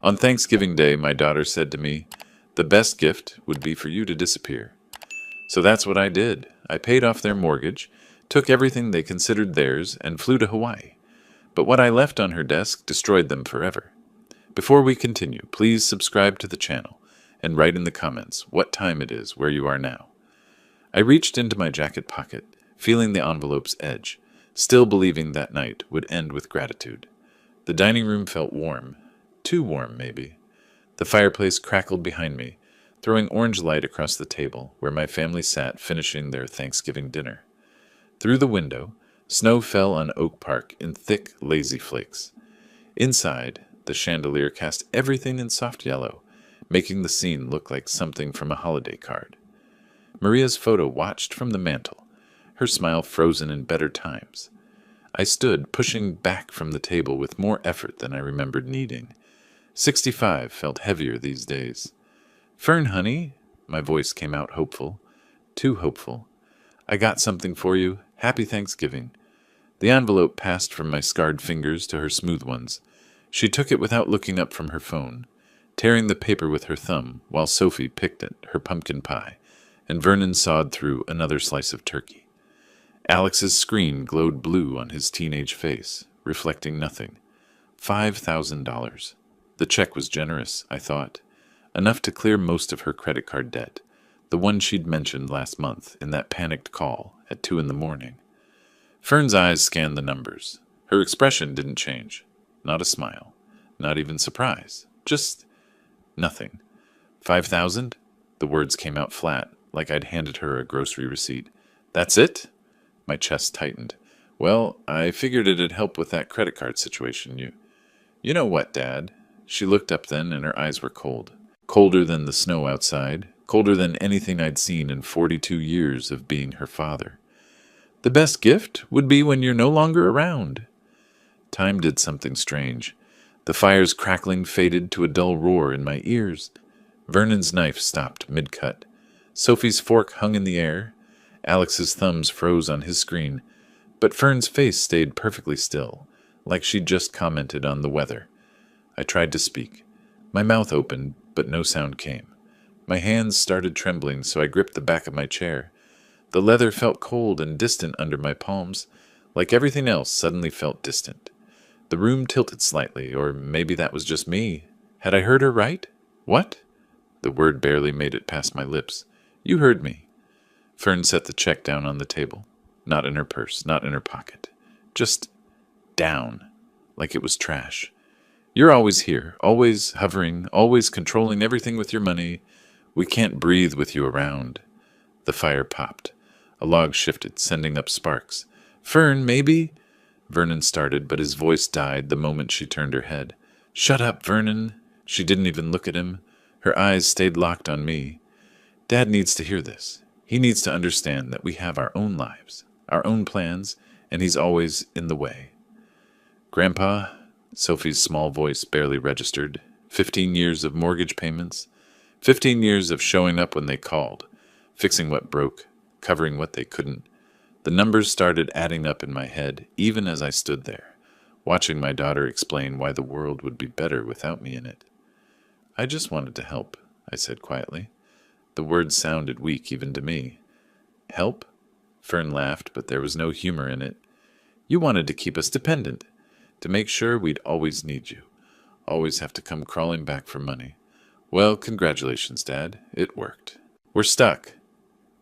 On Thanksgiving Day, my daughter said to me, "The best gift would be for you to disappear." So that's what I did. I paid off their mortgage, took everything they considered theirs, and flew to Hawaii. But what I left on her desk destroyed them forever. Before we continue, please subscribe to the channel and write in the comments what time it is where you are now. I reached into my jacket pocket, feeling the envelope's edge, still believing that night would end with gratitude. The dining room felt warm. Too warm, maybe. The fireplace crackled behind me, throwing orange light across the table where my family sat finishing their Thanksgiving dinner. Through the window, snow fell on Oak Park in thick, lazy flakes. Inside, the chandelier cast everything in soft yellow, making the scene look like something from a holiday card. Maria's photo watched from the mantel, her smile frozen in better times. I stood, pushing back from the table with more effort than I remembered needing. 65 felt heavier these days. "Fern, honey," my voice came out hopeful. Too hopeful. "I got something for you. Happy Thanksgiving." The envelope passed from my scarred fingers to her smooth ones. She took it without looking up from her phone, tearing the paper with her thumb while Sophie picked at her pumpkin pie, and Vernon sawed through another slice of turkey. Alex's screen glowed blue on his teenage face, reflecting nothing. $5,000. The check was generous, I thought. Enough to clear most of her credit card debt, the one she'd mentioned last month in that panicked call at 2 in the morning. Fern's eyes scanned the numbers. Her expression didn't change. Not a smile. Not even surprise. Just nothing. 5,000? The words came out flat, like I'd handed her a grocery receipt. "That's it?" My chest tightened. "Well, I figured it'd help with that credit card situation. You know what, Dad?" She looked up then, and her eyes were cold. Colder than the snow outside. Colder than anything I'd seen in 42 years of being her father. "The best gift would be when you're no longer around." Time did something strange. The fire's crackling faded to a dull roar in my ears. Vernon's knife stopped mid-cut. Sophie's fork hung in the air. Alex's thumbs froze on his screen. But Fern's face stayed perfectly still, like she'd just commented on the weather. I tried to speak. My mouth opened, but no sound came. My hands started trembling, so I gripped the back of my chair. The leather felt cold and distant under my palms, like everything else suddenly felt distant. The room tilted slightly, or maybe that was just me. Had I heard her right? "What?" The word barely made it past my lips. "You heard me." Fern set the check down on the table. Not in her purse, not in her pocket. Just down, like it was trash. "You're always here, always hovering, always controlling everything with your money. We can't breathe with you around." The fire popped. A log shifted, sending up sparks. "Fern, maybe—" Vernon started, but his voice died the moment she turned her head. "Shut up, Vernon." She didn't even look at him. Her eyes stayed locked on me. "Dad needs to hear this. He needs to understand that we have our own lives, our own plans, and he's always in the way." "Grandpa," Sophie's small voice barely registered, 15 years of mortgage payments, 15 years of showing up when they called, fixing what broke, covering what they couldn't. The numbers started adding up in my head, even as I stood there, watching my daughter explain why the world would be better without me in it. "I just wanted to help," I said quietly. The words sounded weak even to me. "Help?" Fern laughed, but there was no humor in it. "You wanted to keep us dependent, to make sure we'd always need you, always have to come crawling back for money. Well, congratulations, Dad. It worked. We're stuck."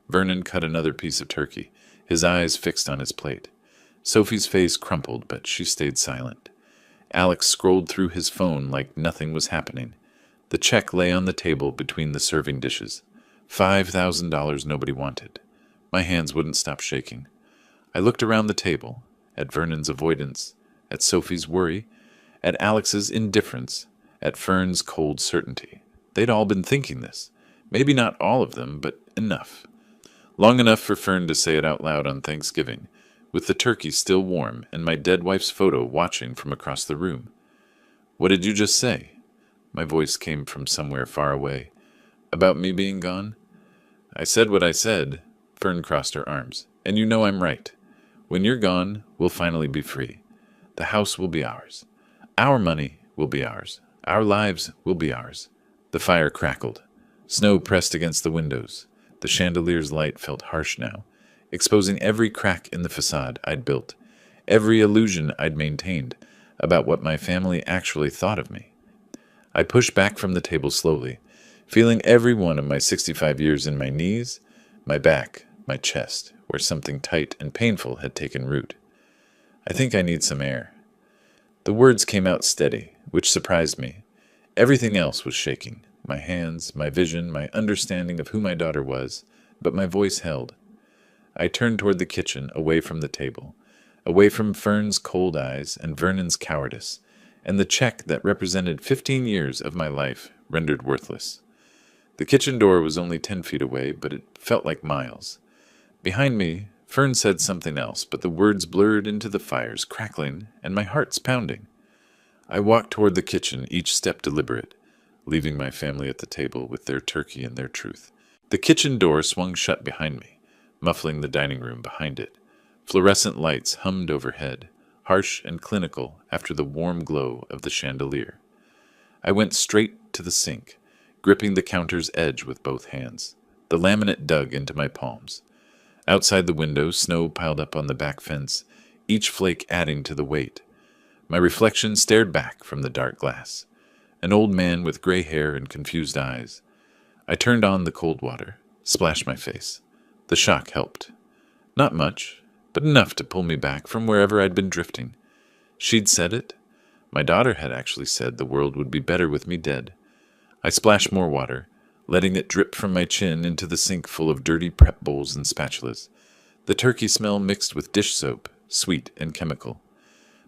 Vernon cut another piece of turkey, his eyes fixed on his plate. Sophie's face crumpled, but she stayed silent. Alex scrolled through his phone like nothing was happening. The check lay on the table between the serving dishes. $5,000 nobody wanted. My hands wouldn't stop shaking. I looked around the table, at Vernon's avoidance, at Sophie's worry, at Alex's indifference, at Fern's cold certainty. They'd all been thinking this. Maybe not all of them, but enough. Long enough for Fern to say it out loud on Thanksgiving, with the turkey still warm and my dead wife's photo watching from across the room. "What did you just say?" My voice came from somewhere far away. "About me being gone?" "I said what I said." Fern crossed her arms. "And you know I'm right. When you're gone, we'll finally be free. The house will be ours. Our money will be ours. Our lives will be ours. The fire crackled. Snow pressed against the windows. The chandelier's light felt harsh now, exposing every crack in the facade I'd built, every illusion I'd maintained about what my family actually thought of me. I pushed back from the table slowly, feeling every one of my 65 years in my knees, my back, my chest, where something tight and painful had taken root. I think I need some air. The words came out steady, which surprised me. Everything else was shaking. My hands, my vision, my understanding of who my daughter was, but my voice held. I turned toward the kitchen, away from the table, away from Fern's cold eyes and Vernon's cowardice, and the check that represented 15 years of my life rendered worthless. The kitchen door was only 10 feet away, but it felt like miles. Behind me, Fern said something else, but the words blurred into the fires, crackling, and my heart's pounding. I walked toward the kitchen, each step deliberate, leaving my family at the table with their turkey and their truth. The kitchen door swung shut behind me, muffling the dining room behind it. Fluorescent lights hummed overhead, harsh and clinical after the warm glow of the chandelier. I went straight to the sink, gripping the counter's edge with both hands. The laminate dug into my palms. Outside the window, snow piled up on the back fence, each flake adding to the weight. My reflection stared back from the dark glass. An old man with gray hair and confused eyes. I turned on the cold water, splashed my face. The shock helped. Not much, but enough to pull me back from wherever I'd been drifting. She'd said it. My daughter had actually said the world would be better with me dead. I splashed more water, letting it drip from my chin into the sink full of dirty prep bowls and spatulas. The turkey smell mixed with dish soap, sweet and chemical.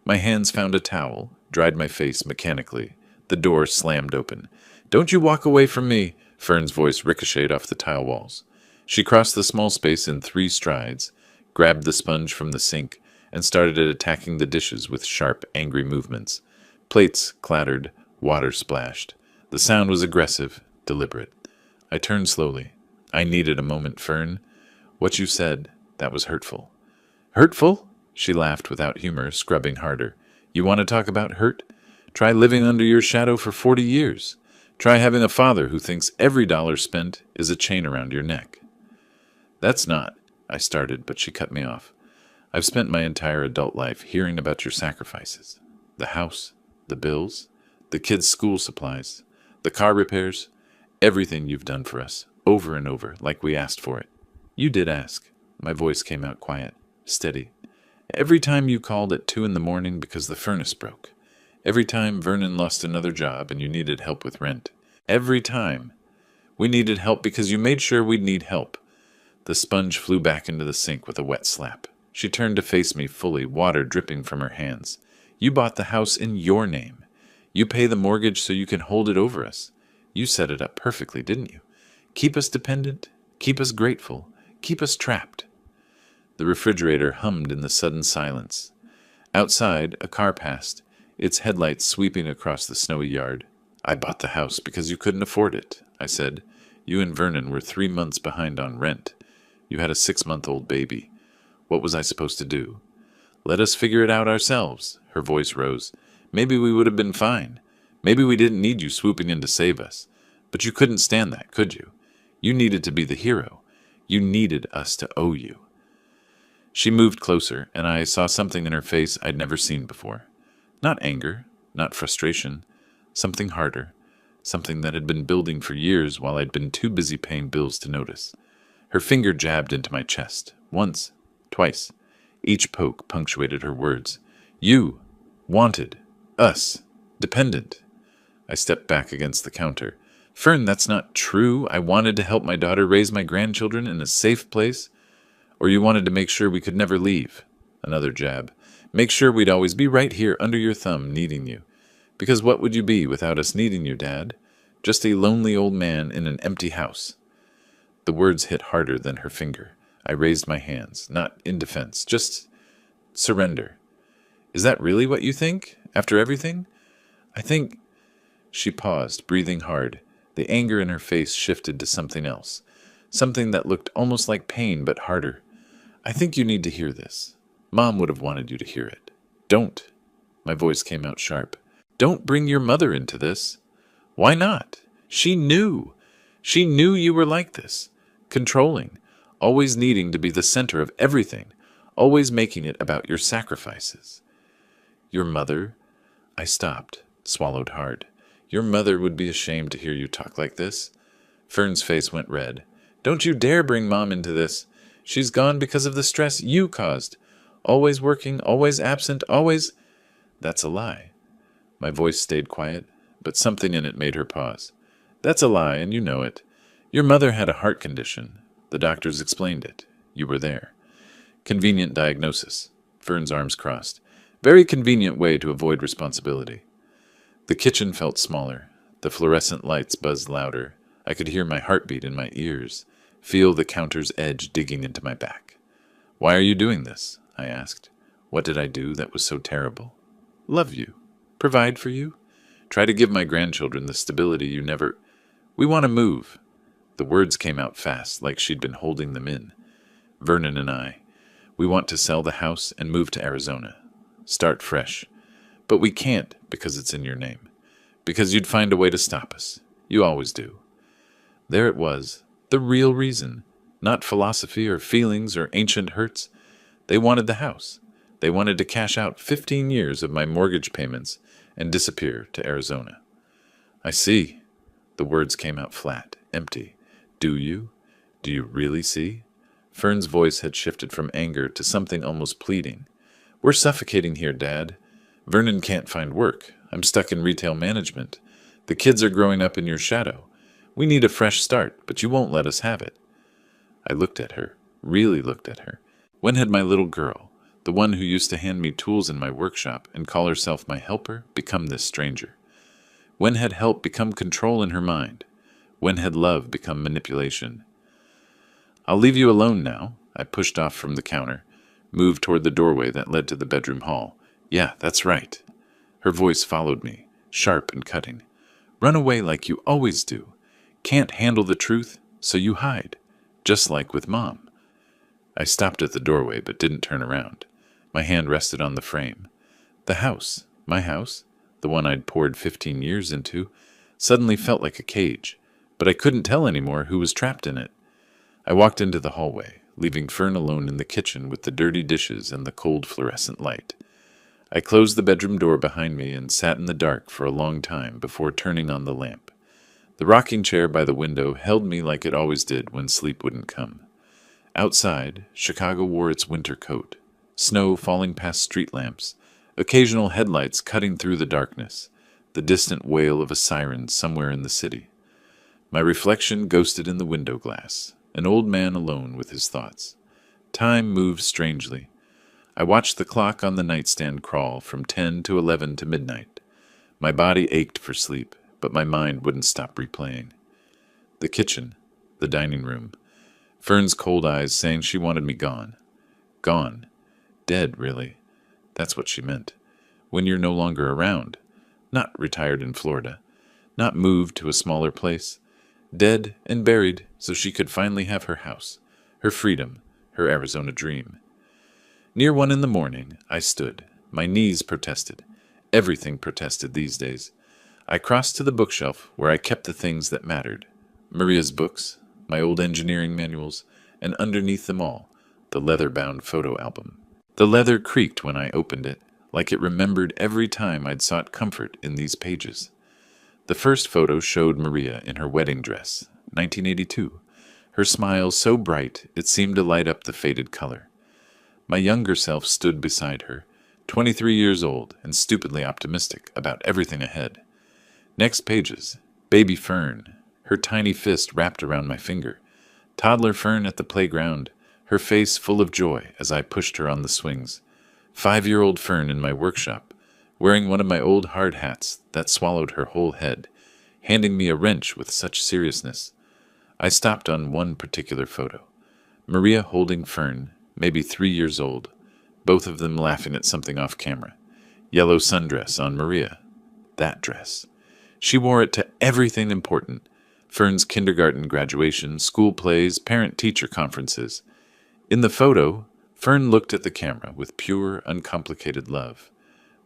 My hands found a towel, dried my face mechanically. The door slammed open. "Don't you walk away from me!" Fern's voice ricocheted off the tile walls. She crossed the small space in 3 strides, grabbed the sponge from the sink, and started attacking the dishes with sharp, angry movements. Plates clattered, water splashed. The sound was aggressive, deliberate. I turned slowly. "I needed a moment, Fern. What you said, that was hurtful." "Hurtful?" She laughed without humor, scrubbing harder. "You want to talk about hurt? Try living under your shadow for 40 years. Try having a father who thinks every dollar spent is a chain around your neck." "That's not," I started, but she cut me off. "I've spent my entire adult life hearing about your sacrifices. The house, the bills, the kids' school supplies, the car repairs, everything you've done for us, over and over, like we asked for it." "You did ask." My voice came out quiet, steady. "Every time you called at 2 a.m. because the furnace broke. Every time Vernon lost another job and you needed help with rent. Every time. We needed help because you made sure we'd need help." The sponge flew back into the sink with a wet slap. She turned to face me fully, water dripping from her hands. "You bought the house in your name. You pay the mortgage so you can hold it over us. You set it up perfectly, didn't you? Keep us dependent, keep us grateful, keep us trapped." The refrigerator hummed in the sudden silence. Outside, a car passed, its headlights sweeping across the snowy yard. "I bought the house because you couldn't afford it," I said. "You and Vernon were 3 months behind on rent. You had a 6-month-old baby. What was I supposed to do?" "Let us figure it out ourselves." Her voice rose. "Maybe we would have been fine. Maybe we didn't need you swooping in to save us. But you couldn't stand that, could you? You needed to be the hero. You needed us to owe you." She moved closer, and I saw something in her face I'd never seen before. Not anger, not frustration, something harder, something that had been building for years while I'd been too busy paying bills to notice. Her finger jabbed into my chest, once, twice. Each poke punctuated her words. "You, wanted, us, dependent." I stepped back against the counter. "Fern, that's not true. I wanted to help my daughter raise my grandchildren in a safe place. Or you wanted to make sure we could never leave." Another jab. "Make sure we'd always be right here under your thumb, needing you. Because what would you be without us needing you, Dad? Just a lonely old man in an empty house." The words hit harder than her finger. I raised my hands, not in defense, just surrender. "Is that really what you think, after everything?" "I think—" She paused, breathing hard. The anger in her face shifted to something else, something that looked almost like pain but harder. "I think you need to hear this. Mom would have wanted you to hear it. Don't." My voice came out sharp. Don't bring your mother into this. Why not? She knew. She knew you were like this. Controlling, always needing to be the center of everything, always making it about your sacrifices. Your mother? I stopped, swallowed hard. Your mother would be ashamed to hear you talk like this. Fern's face went red. Don't you dare bring Mom into this. She's gone because of the stress you caused. Always working, always absent, always... That's a lie. My voice stayed quiet, but something in it made her pause. That's a lie, and you know it. Your mother had a heart condition. The doctors explained it. You were there. Convenient diagnosis. Fern's arms crossed. Very convenient way to avoid responsibility. The kitchen felt smaller. The fluorescent lights buzzed louder. I could hear my heartbeat in my ears, feel the counter's edge digging into my back. Why are you doing this? I asked. What did I do that was so terrible? Love you. Provide for you. Try to give my grandchildren the stability you never... We want to move. The words came out fast, like she'd been holding them in. Vernon and I. We want to sell the house and move to Arizona. Start fresh. But we can't because it's in your name. Because you'd find a way to stop us. You always do. There it was. The real reason. Not philosophy or feelings or ancient hurts. They wanted the house. They wanted to cash out 15 years of my mortgage payments and disappear to Arizona. I see. The words came out flat, empty. Do you? Do you really see? Fern's voice had shifted from anger to something almost pleading. We're suffocating here, Dad. Vernon can't find work. I'm stuck in retail management. The kids are growing up in your shadow. We need a fresh start, but you won't let us have it. I looked at her, really looked at her. When had my little girl, the one who used to hand me tools in my workshop and call herself my helper, become this stranger? When had help become control in her mind? When had love become manipulation? I'll leave you alone now. I pushed off from the counter, moved toward the doorway that led to the bedroom hall. Yeah, that's right. Her voice followed me, sharp and cutting. Run away like you always do. Can't handle the truth, so you hide, just like with Mom. I stopped at the doorway but didn't turn around. My hand rested on the frame. The house, my house, the one I'd poured 15 years into, suddenly felt like a cage, but I couldn't tell anymore who was trapped in it. I walked into the hallway, leaving Fern alone in the kitchen with the dirty dishes and the cold fluorescent light. I closed the bedroom door behind me and sat in the dark for a long time before turning on the lamp. The rocking chair by the window held me like it always did when sleep wouldn't come. Outside, Chicago wore its winter coat, snow falling past street lamps, occasional headlights cutting through the darkness, the distant wail of a siren somewhere in the city. My reflection ghosted in the window glass, an old man alone with his thoughts. Time moved strangely. I watched the clock on the nightstand crawl from 10 to 11 to midnight. My body ached for sleep, but my mind wouldn't stop replaying. The kitchen, the dining room, Fern's cold eyes saying she wanted me gone. Gone. Dead, really. That's what she meant. When you're no longer around. Not retired in Florida. Not moved to a smaller place. Dead and buried so she could finally have her house, her freedom, her Arizona dream. Near 1 a.m, I stood. My knees protested. Everything protested these days. I crossed to the bookshelf where I kept the things that mattered. Maria's books, my old engineering manuals, and underneath them all, the leather-bound photo album. The leather creaked when I opened it, like it remembered every time I'd sought comfort in these pages. The first photo showed Maria in her wedding dress, 1982, her smile so bright it seemed to light up the faded color. My younger self stood beside her, 23 years old and stupidly optimistic about everything ahead. Next pages, baby Fern, her tiny fist wrapped around my finger. Toddler Fern at the playground, her face full of joy as I pushed her on the swings. 5-year-old Fern in my workshop, wearing one of my old hard hats that swallowed her whole head, handing me a wrench with such seriousness. I stopped on one particular photo. Maria holding Fern, maybe 3 years old, both of them laughing at something off camera. Yellow sundress on Maria. That dress. She wore it to everything important. Fern's kindergarten graduation, school plays, parent-teacher conferences. In the photo, Fern looked at the camera with pure, uncomplicated love.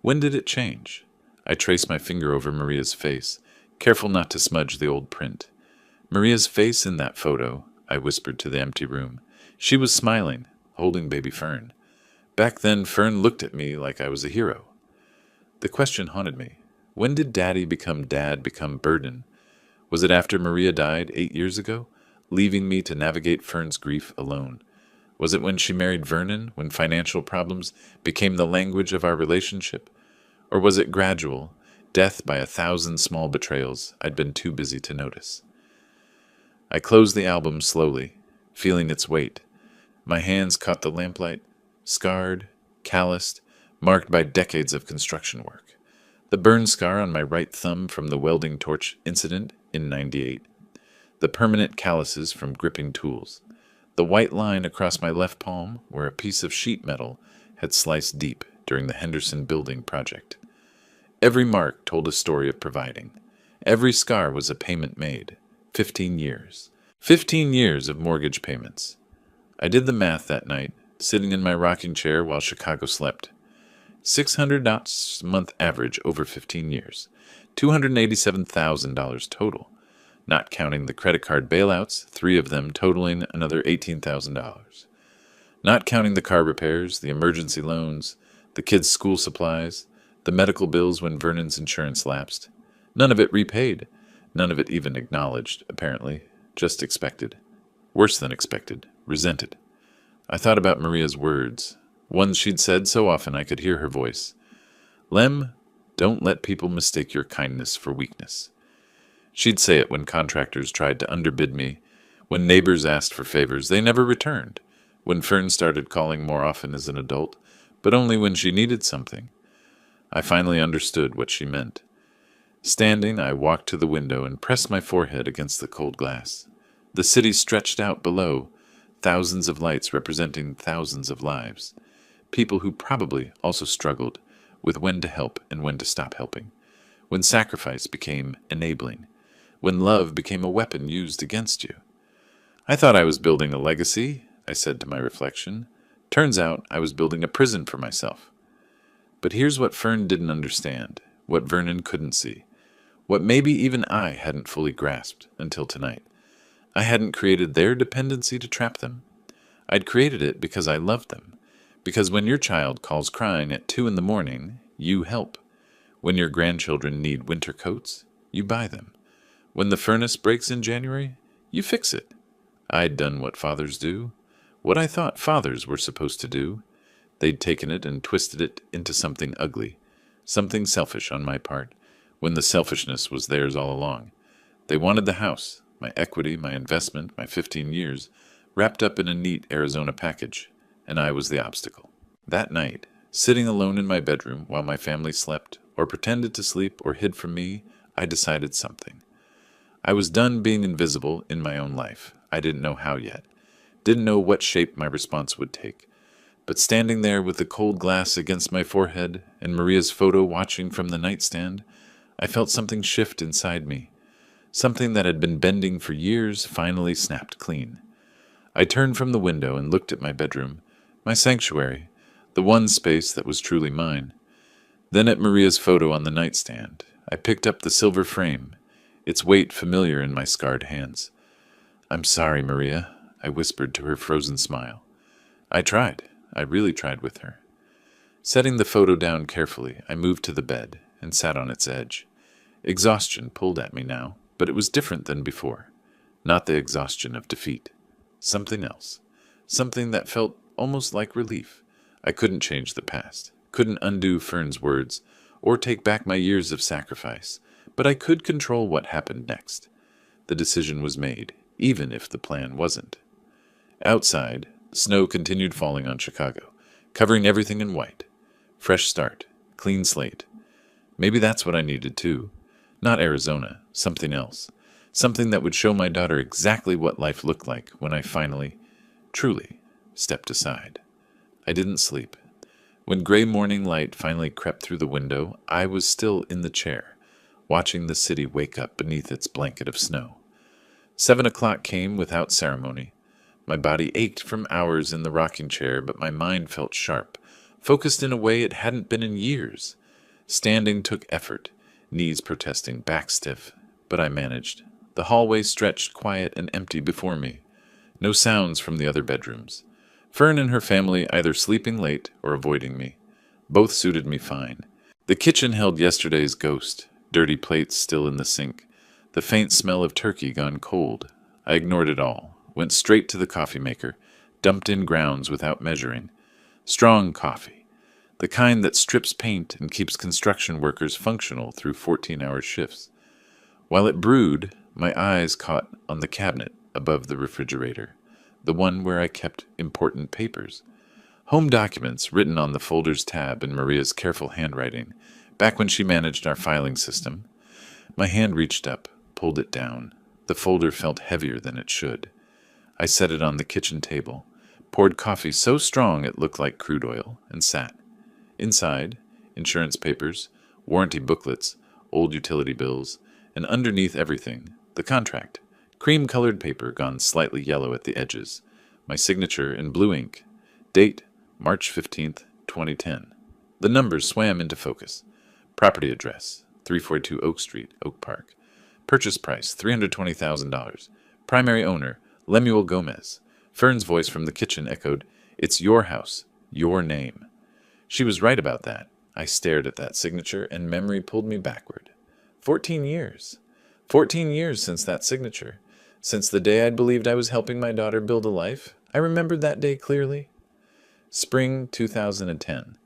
When did it change? I traced my finger over Maria's face, careful not to smudge the old print. Maria's face in that photo, I whispered to the empty room. She was smiling, holding baby Fern. Back then, Fern looked at me like I was a hero. The question haunted me. When did Daddy become Dad become burden? Was it after Maria died 8 years ago, leaving me to navigate Fern's grief alone? Was it when she married Vernon, when financial problems became the language of our relationship? Or was it gradual, death by 1,000 small betrayals I'd been too busy to notice? I closed the album slowly, feeling its weight. My hands caught the lamplight, scarred, calloused, marked by decades of construction work. The burn scar on my right thumb from the welding torch incident in '98. The permanent calluses from gripping tools. The white line across my left palm where a piece of sheet metal had sliced deep during the Henderson building project. Every mark told a story of providing. Every scar was a payment made. 15 years. 15 years of mortgage payments. I did the math that night, sitting in my rocking chair while Chicago slept. $600 a month average over 15 years. $287,000 total, not counting the credit card bailouts, 3 of them totaling another $18,000. Not counting the car repairs, the emergency loans, the kids' school supplies, the medical bills when Vernon's insurance lapsed. None of it repaid. None of it even acknowledged, apparently. Just expected. Worse than expected. Resented. I thought about Maria's words. Ones she'd said so often I could hear her voice. Lem, don't let people mistake your kindness for weakness. She'd say it when contractors tried to underbid me. When neighbors asked for favors, they never returned. When Fern started calling more often as an adult, but only when she needed something. I finally understood what she meant. Standing, I walked to the window and pressed my forehead against the cold glass. The city stretched out below, thousands of lights representing thousands of lives. People who probably also struggled with when to help and when to stop helping. When sacrifice became enabling. When love became a weapon used against you. I thought I was building a legacy, I said to my reflection. Turns out I was building a prison for myself. But here's what Fern didn't understand, what Vernon couldn't see, what maybe even I hadn't fully grasped until tonight. I hadn't created their dependency to trap them. I'd created it because I loved them. Because when your child calls crying at 2 a.m, you help. When your grandchildren need winter coats, you buy them. When the furnace breaks in January, you fix it. I'd done what fathers do, what I thought fathers were supposed to do. They'd taken it and twisted it into something ugly, something selfish on my part, when the selfishness was theirs all along. They wanted the house, my equity, my investment, my 15 years, wrapped up in a neat Arizona package, and I was the obstacle. That night, sitting alone in my bedroom while my family slept, or pretended to sleep or hid from me, I decided something. I was done being invisible in my own life. I didn't know how yet. Didn't know what shape my response would take. But standing there with the cold glass against my forehead and Maria's photo watching from the nightstand, I felt something shift inside me. Something that had been bending for years finally snapped clean. I turned from the window and looked at my bedroom, my sanctuary, the one space that was truly mine. Then at Maria's photo on the nightstand, I picked up the silver frame, its weight familiar in my scarred hands. "I'm sorry, Maria," I whispered to her frozen smile. I tried. I really tried with her. Setting the photo down carefully, I moved to the bed and sat on its edge. Exhaustion pulled at me now, but it was different than before. Not the exhaustion of defeat. Something else. Something that felt almost like relief. I couldn't change the past, couldn't undo Fern's words, or take back my years of sacrifice, but I could control what happened next. The decision was made, even if the plan wasn't. Outside, snow continued falling on Chicago, covering everything in white. Fresh start, clean slate. Maybe that's what I needed too. Not Arizona, something else. Something that would show my daughter exactly what life looked like when I finally, truly, stepped aside. I didn't sleep. When gray morning light finally crept through the window, I was still in the chair, watching the city wake up beneath its blanket of snow. 7 o'clock came without ceremony. My body ached from hours in the rocking chair, but my mind felt sharp, focused in a way it hadn't been in years. Standing took effort, knees protesting, back stiff, but I managed. The hallway stretched quiet and empty before me. No sounds from the other bedrooms. Fern and her family either sleeping late or avoiding me. Both suited me fine. The kitchen held yesterday's ghost, dirty plates still in the sink, the faint smell of turkey gone cold. I ignored it all, went straight to the coffee maker, dumped in grounds without measuring. Strong coffee, the kind that strips paint and keeps construction workers functional through 14-hour shifts. While it brewed, my eyes caught on the cabinet above the refrigerator, the one where I kept important papers. Home documents written on the folders tab in Maria's careful handwriting, back when she managed our filing system. My hand reached up, pulled it down. The folder felt heavier than it should. I set it on the kitchen table, poured coffee so strong it looked like crude oil, and sat. Inside, insurance papers, warranty booklets, old utility bills, and underneath everything, the contract. Cream-colored paper gone slightly yellow at the edges. My signature in blue ink. Date, March 15th, 2010. The numbers swam into focus. Property address, 342 Oak Street, Oak Park. Purchase price, $320,000. Primary owner, Lemuel Gomez. Fern's voice from the kitchen echoed, "It's your house, your name." She was right about that. I stared at that signature, and memory pulled me backward. 14 years. 14 years since that signature. Since the day I'd believed I was helping my daughter build a life. I remembered that day clearly. Spring 2010.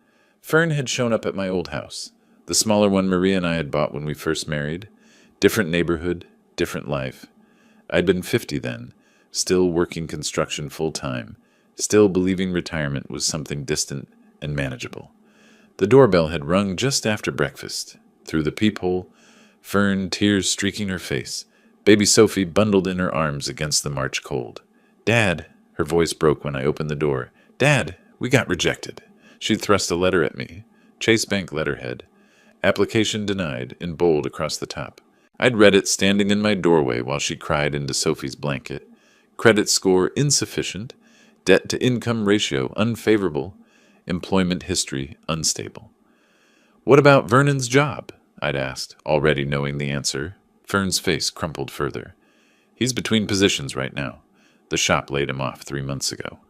Fern had shown up at my old house, the smaller one Maria and I had bought when we first married. Different neighborhood, different life. I'd been 50 then, still working construction full-time, still believing retirement was something distant and manageable. The doorbell had rung just after breakfast. Through the peephole, Fern, tears streaking her face, baby Sophie bundled in her arms against the March cold. "Dad," her voice broke when I opened the door. "Dad, we got rejected." She'd thrust a letter at me. Chase Bank letterhead. Application denied in bold across the top. I'd read it standing in my doorway while she cried into Sophie's blanket. Credit score insufficient. Debt-to-income ratio unfavorable. Employment history unstable. "What about Vernon's job?" I'd asked, already knowing the answer. Fern's face crumpled further. "He's between positions right now. The shop laid him off 3 months ago."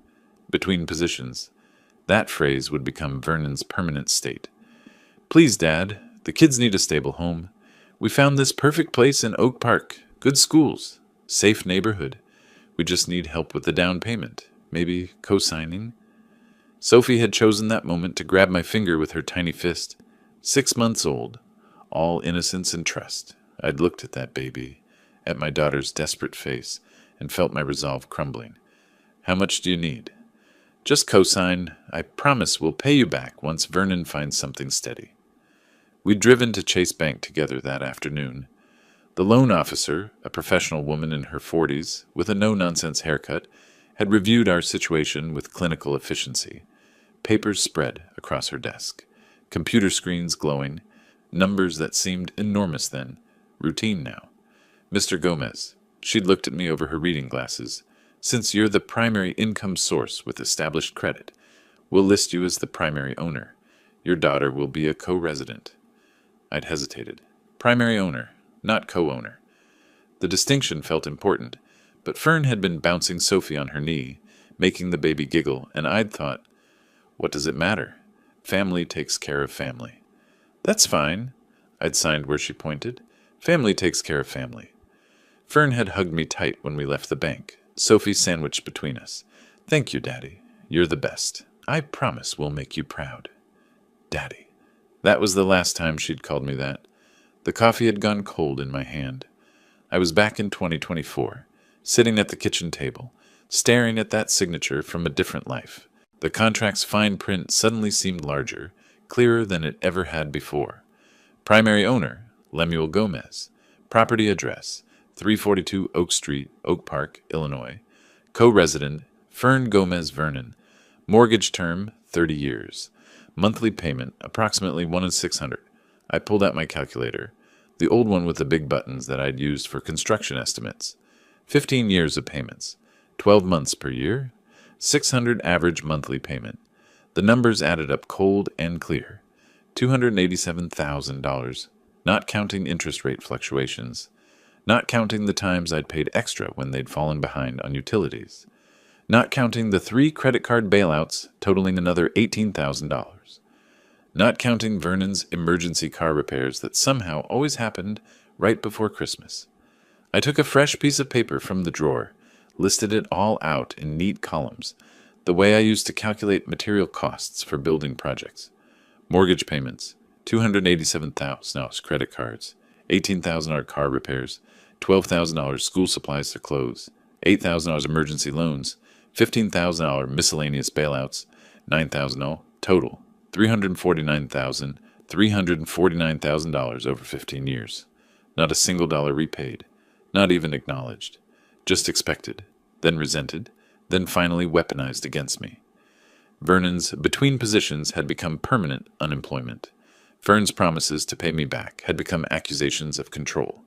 Between positions. That phrase would become Vernon's permanent state. "Please, Dad, the kids need a stable home. We found this perfect place in Oak Park. Good schools. Safe neighborhood. We just need help with the down payment. Maybe co-signing." Sophie had chosen that moment to grab my finger with her tiny fist. 6 months old. All innocence and trust. I'd looked at that baby, at my daughter's desperate face, and felt my resolve crumbling. "How much do you need?" "Just co-sign. I promise we'll pay you back once Vernon finds something steady." We'd driven to Chase Bank together that afternoon. The loan officer, a professional woman in her 40s, with a no-nonsense haircut, had reviewed our situation with clinical efficiency. Papers spread across her desk. Computer screens glowing. Numbers that seemed enormous then. Routine now. "Mr. Gomez." She'd looked at me over her reading glasses. "Since you're the primary income source with established credit, we'll list you as the primary owner. Your daughter will be a co-resident." I'd hesitated. Primary owner, not co-owner. The distinction felt important, but Fern had been bouncing Sophie on her knee, making the baby giggle, and I'd thought, what does it matter? Family takes care of family. "That's fine." I'd signed where she pointed. "Family takes care of family." Fern had hugged me tight when we left the bank, Sophie sandwiched between us. "Thank you, Daddy. You're the best. I promise we'll make you proud." Daddy. That was the last time she'd called me that. The coffee had gone cold in my hand. I was back in 2024, sitting at the kitchen table, staring at that signature from a different life. The contract's fine print suddenly seemed larger, clearer than it ever had before. Primary owner, Lemuel Gomez. Property address, 342 Oak Street, Oak Park, Illinois. Co-resident, Fern Gomez Vernon. Mortgage term, 30 years. Monthly payment, approximately $1,600. I pulled out my calculator, the old one with the big buttons that I'd used for construction estimates. 15 years of payments, 12 months per year, $600 average monthly payment. The numbers added up cold and clear. $287,000, not counting interest rate fluctuations, not counting the times I'd paid extra when they'd fallen behind on utilities, not counting the 3 credit card bailouts totaling another $18,000, not counting Vernon's emergency car repairs that somehow always happened right before Christmas. I took a fresh piece of paper from the drawer, listed it all out in neat columns, the way I used to calculate material costs for building projects. Mortgage payments, $287,000 credit cards, $18,000 car repairs, $12,000 school supplies to clothes, $8,000 emergency loans, $15,000 miscellaneous bailouts, $9,000 total, $349,000 over 15 years. Not a single dollar repaid, not even acknowledged, just expected, then resented, then finally weaponized against me. Vernon's between positions had become permanent unemployment. Fern's promises to pay me back had become accusations of control.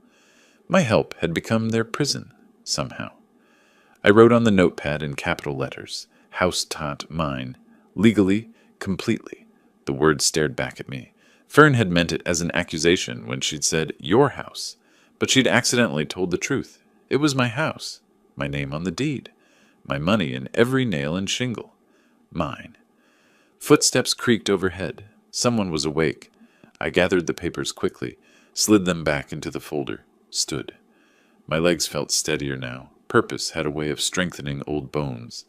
My help had become their prison, somehow. I wrote on the notepad in capital letters, "House taught mine," legally, completely. The words stared back at me. Fern had meant it as an accusation when she'd said, "your house," but she'd accidentally told the truth. It was my house, my name on the deed, my money in every nail and shingle. Mine. Footsteps creaked overhead. Someone was awake. I gathered the papers quickly, slid them back into the folder, stood. My legs felt steadier now. Purpose had a way of strengthening old bones.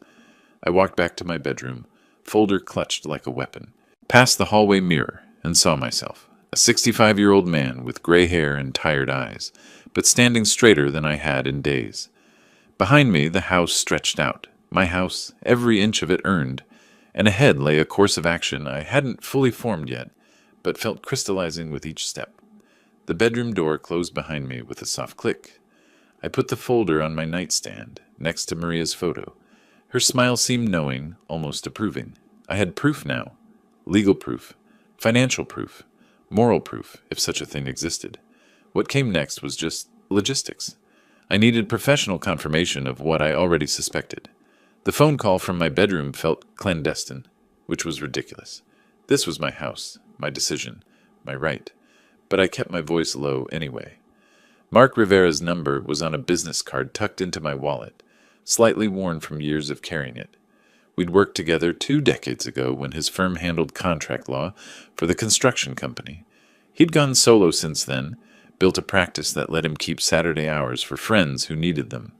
I walked back to my bedroom, folder clutched like a weapon, past the hallway mirror, and saw myself, a 65-year-old man with gray hair and tired eyes, but standing straighter than I had in days. Behind me, the house stretched out, my house, every inch of it earned, and ahead lay a course of action I hadn't fully formed yet, but felt crystallizing with each step. The bedroom door closed behind me with a soft click. I put the folder on my nightstand, next to Maria's photo. Her smile seemed knowing, almost approving. I had proof now. Legal proof. Financial proof. Moral proof, if such a thing existed. What came next was just logistics. I needed professional confirmation of what I already suspected. The phone call from my bedroom felt clandestine, which was ridiculous. This was my house, my decision, my right. But I kept my voice low anyway. Mark Rivera's number was on a business card tucked into my wallet, slightly worn from years of carrying it. We'd worked together 2 decades ago when his firm handled contract law for the construction company. He'd gone solo since then, built a practice that let him keep Saturday hours for friends who needed them.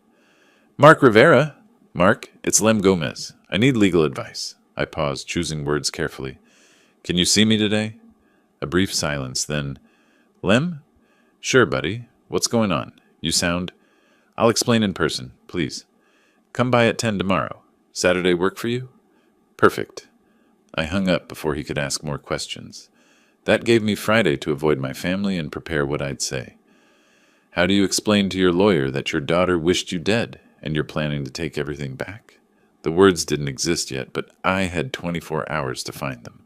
"Mark Rivera?" "Mark, it's Lem Gomez. I need legal advice." I paused, choosing words carefully. "Can you see me today?" A brief silence, then, "Lem?" "Sure, buddy. What's going on? You sound—" "I'll explain in person, please. Come by at 10 tomorrow. Saturday work for you?" "Perfect." I hung up before he could ask more questions. That gave me Friday to avoid my family and prepare what I'd say. "How do you explain to your lawyer that your daughter wished you dead and you're planning to take everything back?" The words didn't exist yet, but I had 24 hours to find them.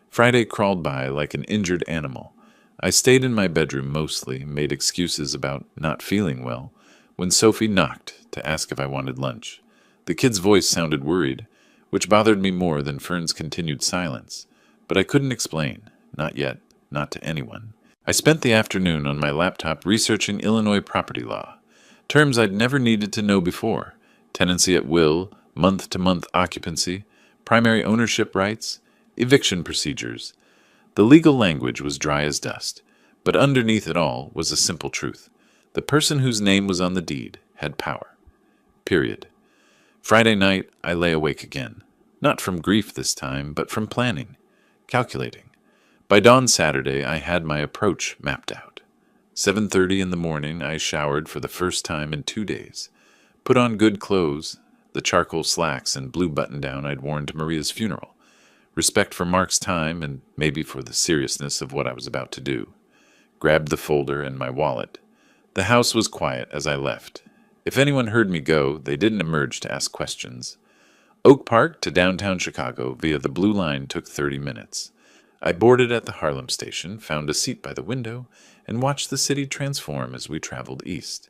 Friday crawled by like an injured animal. I stayed in my bedroom mostly, made excuses about not feeling well, when Sophie knocked to ask if I wanted lunch. The kid's voice sounded worried, which bothered me more than Fern's continued silence, but I couldn't explain, not yet, not to anyone. I spent the afternoon on my laptop researching Illinois property law, terms I'd never needed to know before: tenancy at will, month-to-month occupancy, primary ownership rights, eviction procedures. The legal language was dry as dust, but underneath it all was a simple truth. The person whose name was on the deed had power. Period. Friday night, I lay awake again. Not from grief this time, but from planning, calculating. By dawn Saturday, I had my approach mapped out. 7:30 in the morning, I showered for the first time in 2 days. Put on good clothes, the charcoal slacks and blue button-down I'd worn to Maria's funeral. Respect for Mark's time and maybe for the seriousness of what I was about to do. Grabbed the folder and my wallet. The house was quiet as I left. If anyone heard me go, they didn't emerge to ask questions. Oak Park to downtown Chicago via the Blue Line took 30 minutes. I boarded at the Harlem station, found a seat by the window, and watched the city transform as we traveled east.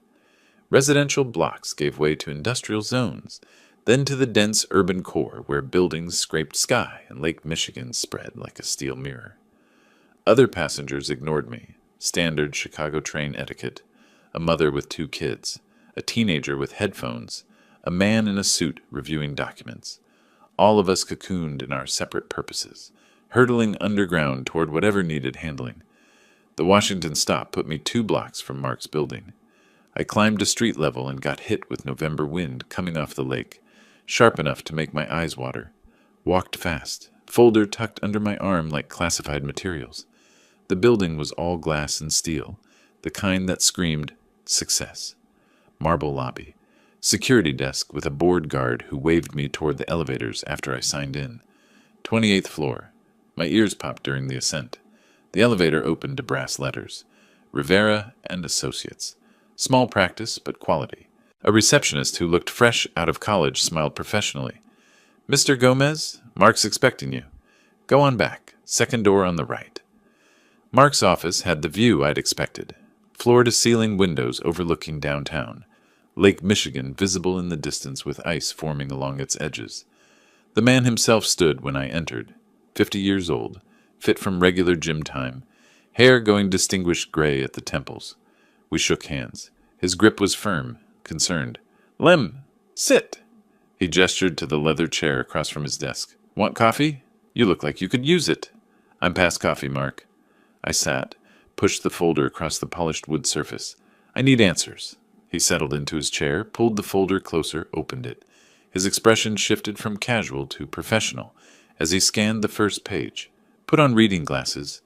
Residential blocks gave way to industrial zones, then to the dense urban core where buildings scraped sky and Lake Michigan spread like a steel mirror. Other passengers ignored me. Standard Chicago train etiquette. A mother with 2 kids. A teenager with headphones. A man in a suit reviewing documents. All of us cocooned in our separate purposes, hurtling underground toward whatever needed handling. The Washington stop put me 2 blocks from Mark's building. I climbed to street level and got hit with November wind coming off the lake, sharp enough to make my eyes water. Walked fast, folder tucked under my arm like classified materials. The building was all glass and steel, the kind that screamed, success. Marble lobby. Security desk with a board guard who waved me toward the elevators after I signed in. 28th floor. My ears popped during the ascent. The elevator opened to brass letters. Rivera and Associates. Small practice, but quality. A receptionist who looked fresh out of college smiled professionally. "Mr. Gomez, Mark's expecting you. Go on back. Second door on the right." Mark's office had the view I'd expected. Floor-to-ceiling windows overlooking downtown. Lake Michigan visible in the distance with ice forming along its edges. The man himself stood when I entered. 50 years old, fit from regular gym time, hair going distinguished gray at the temples. We shook hands. His grip was firm, concerned. "Lem, sit!" He gestured to the leather chair across from his desk. "Want coffee? You look like you could use it." "I'm past coffee, Mark." I sat, pushed the folder across the polished wood surface. "I need answers." He settled into his chair, pulled the folder closer, opened it. His expression shifted from casual to professional as he scanned the first page. Put on reading glasses.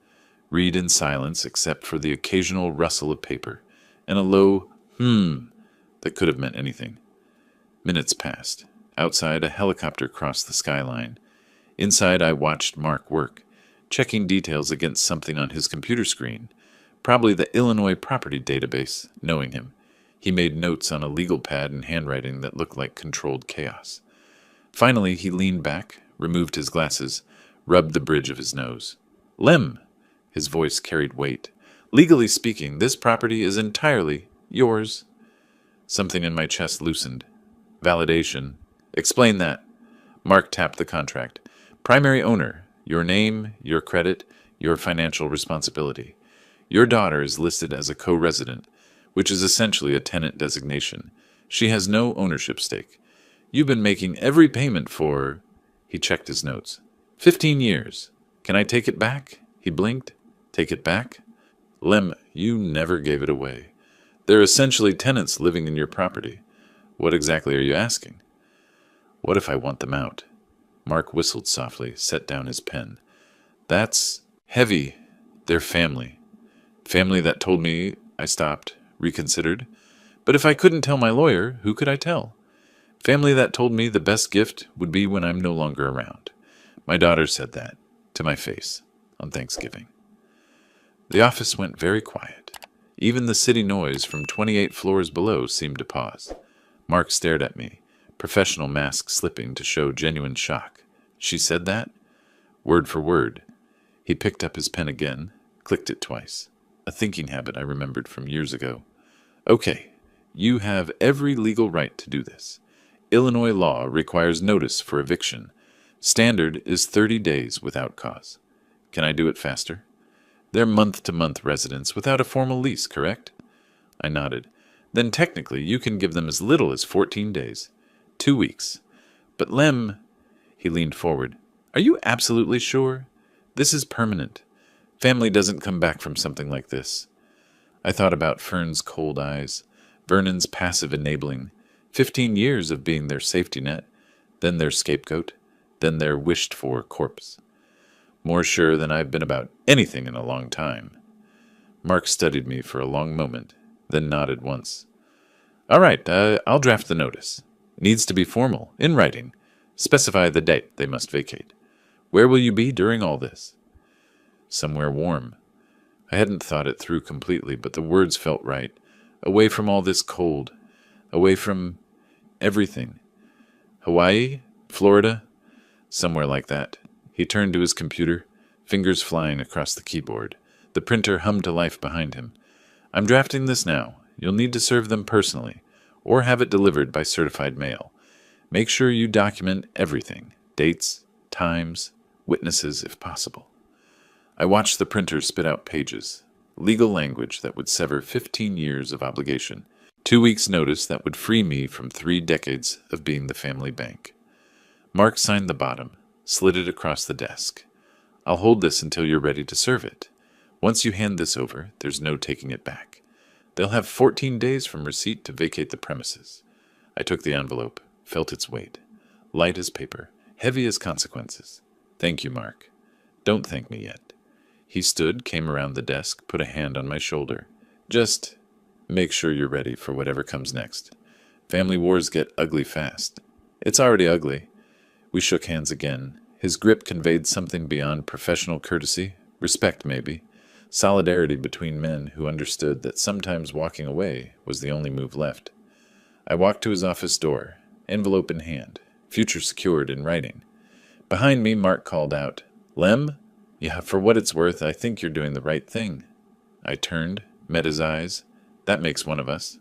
Read in silence except for the occasional rustle of paper and a low that could have meant anything. Minutes passed. Outside, a helicopter crossed the skyline. Inside, I watched Mark work, checking details against something on his computer screen. Probably the Illinois property database, knowing him. He made notes on a legal pad in handwriting that looked like controlled chaos. Finally, he leaned back, removed his glasses, rubbed the bridge of his nose. "Lem!" His voice carried weight. "Legally speaking, this property is entirely yours." Something in my chest loosened. Validation. "Explain that." Mark tapped the contract. "Primary owner. Your name, your credit, your financial responsibility. Your daughter is listed as a co-resident, which is essentially a tenant designation. She has no ownership stake. You've been making every payment for..." He checked his notes. 15 years. "Can I take it back?" He blinked. "Take it back?" "Lem, you never gave it away. They're essentially tenants living in your property. What exactly are you asking?" "What if I want them out?" Mark whistled softly, set down his pen. "That's heavy. They're family." "Family that told me..." I stopped, reconsidered. "But if I couldn't tell my lawyer, who could I tell?" "Family that told me the best gift would be when I'm no longer around. My daughter said that, to my face, on Thanksgiving." The office went very quiet. Even the city noise from 28 floors below seemed to pause. Mark stared at me, professional mask slipping to show genuine shock. "She said that?" Word for word. He picked up his pen again, clicked it twice. A thinking habit I remembered from years ago. "Okay, you have every legal right to do this. Illinois law requires notice for eviction. Standard is 30 days without cause. Can I do it faster? They're month-to-month residents without a formal lease, correct?" I nodded. "Then technically you can give them as little as 14 days. 2 weeks. But Lem..." He leaned forward. "Are you absolutely sure? This is permanent. Family doesn't come back from something like this." I thought about Fern's cold eyes, Vernon's passive enabling, 15 years of being their safety net, then their scapegoat, then their wished-for corpse. More sure than I've been about anything in a long time. Mark studied me for a long moment, then nodded once. "All right, I'll draft the notice. It needs to be formal, in writing. Specify the date they must vacate. Where will you be during all this?" "Somewhere warm." I hadn't thought it through completely, but the words felt right. Away from all this cold. Away from everything. Hawaii? Florida? Somewhere like that. He turned to his computer, fingers flying across the keyboard. The printer hummed to life behind him. "I'm drafting this now. You'll need to serve them personally, or have it delivered by certified mail. Make sure you document everything. Dates, times, witnesses if possible." I watched the printer spit out pages, legal language that would sever 15 years of obligation, 2 weeks' notice that would free me from 3 decades of being the family bank. Mark signed the bottom, slid it across the desk. I'll hold this until you're ready to serve it. Once you hand this over, there's no taking it back. They'll have 14 days from receipt to vacate the premises. I took the envelope, felt its weight. Light as paper, heavy as consequences. Thank you, Mark. Don't thank me yet. He stood, came around the desk, put a hand on my shoulder. Just make sure you're ready for whatever comes next. Family wars get ugly fast. It's already ugly. We shook hands again. His grip conveyed something beyond professional courtesy, respect maybe, solidarity between men who understood that sometimes walking away was the only move left. I walked to his office door, envelope in hand, future secured in writing. Behind me, Mark called out, "Lem? Yeah, for what it's worth, I think you're doing the right thing." I turned, met his eyes. That makes one of us.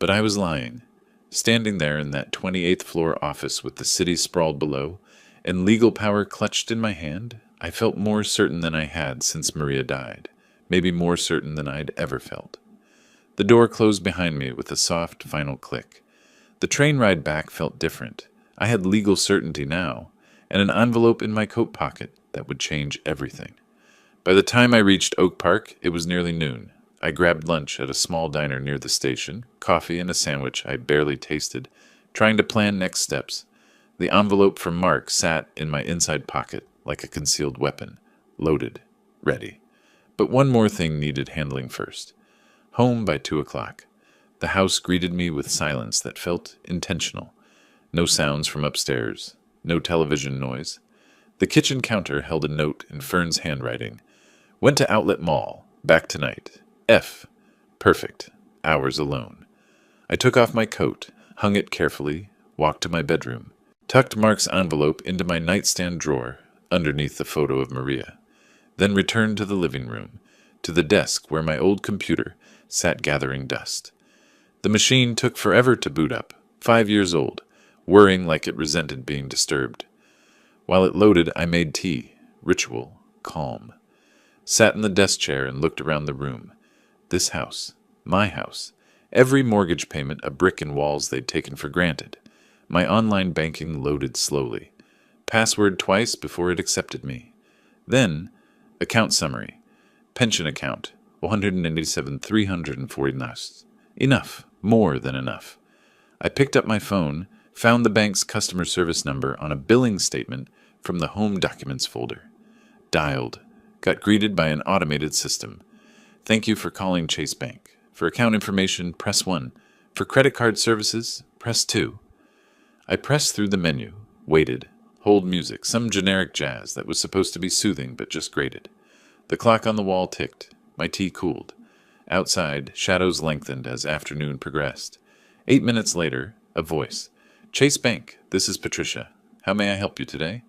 But I was lying. Standing there in that 28th floor office with the city sprawled below, and legal power clutched in my hand, I felt more certain than I had since Maria died, maybe more certain than I'd ever felt. The door closed behind me with a soft, final click. The train ride back felt different. I had legal certainty now, and an envelope in my coat pocket that would change everything. By the time I reached Oak Park, it was nearly noon. I grabbed lunch at a small diner near the station, coffee and a sandwich I barely tasted, trying to plan next steps. The envelope from Mark sat in my inside pocket like a concealed weapon, loaded, ready. But one more thing needed handling first. Home by 2 o'clock. The house greeted me with silence that felt intentional. No sounds from upstairs, no television noise. The kitchen counter held a note in Fern's handwriting. Went to Outlet Mall, back tonight. F. Perfect. Hours alone. I took off my coat, hung it carefully, walked to my bedroom, tucked Mark's envelope into my nightstand drawer underneath the photo of Maria, then returned to the living room, to the desk where my old computer sat gathering dust. The machine took forever to boot up, 5 years old, whirring like it resented being disturbed. While it loaded, I made tea, ritual, calm. Sat in the desk chair and looked around the room. This house, my house, every mortgage payment a brick in walls they'd taken for granted. My online banking loaded slowly. Password twice before it accepted me. Then, account summary. Pension account, 187,340 Enough, more than enough. I picked up my phone, found the bank's customer service number on a billing statement from the Home Documents folder. Dialed. Got greeted by an automated system. Thank you for calling Chase Bank. For account information, press 1. For credit card services, press 2. I pressed through the menu, waited, hold music, some generic jazz that was supposed to be soothing but just grated. The clock on the wall ticked. My tea cooled. Outside, shadows lengthened as afternoon progressed. 8 minutes later, a voice. Chase Bank, this is Patricia. How may I help you today?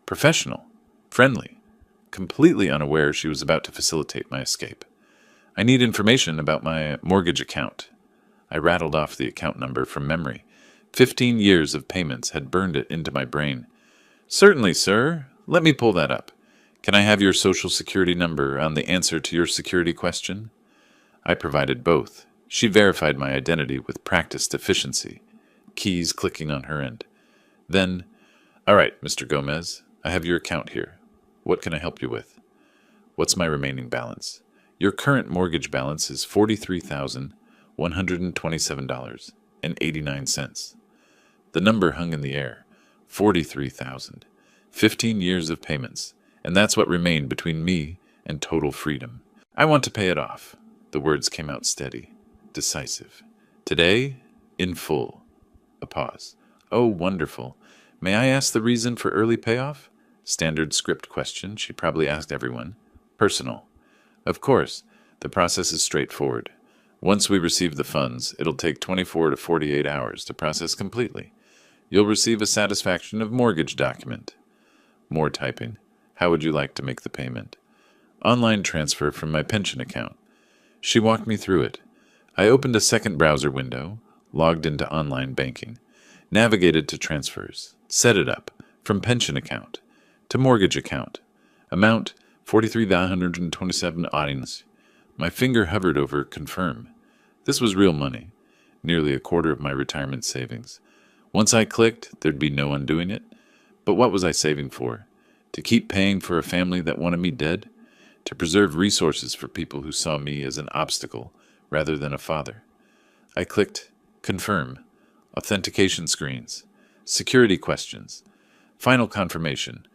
Professional. Friendly. Completely unaware she was about to facilitate my escape. I need information about my mortgage account. I rattled off the account number from memory. 15 years of payments had burned it into my brain. Certainly, sir. Let me pull that up. Can I have your social security number on the answer to your security question? I provided both. She verified my identity with practiced efficiency, keys clicking on her end. Then, all right, Mr. Gomez, I have your account here. What can I help you with? What's my remaining balance? Your current mortgage balance is $43,127.89. The number hung in the air. 43,000. 15 years of payments, and that's what remained between me and total freedom. I want to pay it off. The words came out steady, decisive. Today, in full. A pause. Oh, wonderful. May I ask the reason for early payoff? Standard script question she probably asked everyone. Personal. Of course, the process is straightforward. Once we receive the funds, it'll take 24 to 48 hours to process completely. You'll receive a satisfaction of mortgage document. More typing. How would you like to make the payment? Online transfer from my pension account. She walked me through it. I opened a second browser window, logged into online banking, navigated to transfers, set it up, from pension account to mortgage account. Amount $43,927 audings. My finger hovered over confirm. This was real money, nearly a quarter of my retirement savings. Once I clicked, there'd be no undoing it. But what was I saving for? To keep paying for a family that wanted me dead? To preserve resources for people who saw me as an obstacle rather than a father? I clicked confirm, authentication screens, security questions, final confirmation,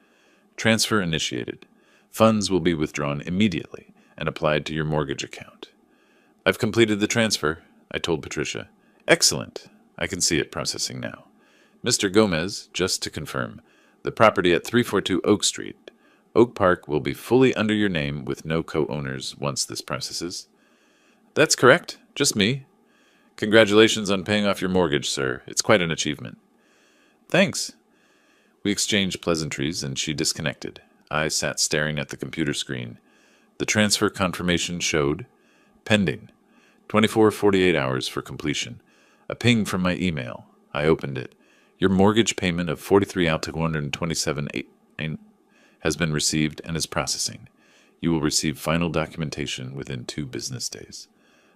transfer initiated. Funds will be withdrawn immediately and applied to your mortgage account. I've completed the transfer, I told Patricia. Excellent. I can see it processing now. Mr. Gomez, just to confirm, the property at 342 Oak Street. Oak Park will be fully under your name with no co-owners once this processes. That's correct. Just me. Congratulations on paying off your mortgage, sir. It's quite an achievement. Thanks. We exchanged pleasantries and she disconnected. I sat staring at the computer screen. The transfer confirmation showed pending. 24-48 hours for completion. A ping from my email. I opened it. Your mortgage payment of $43,227 has been received and is processing. You will receive final documentation within 2 business days.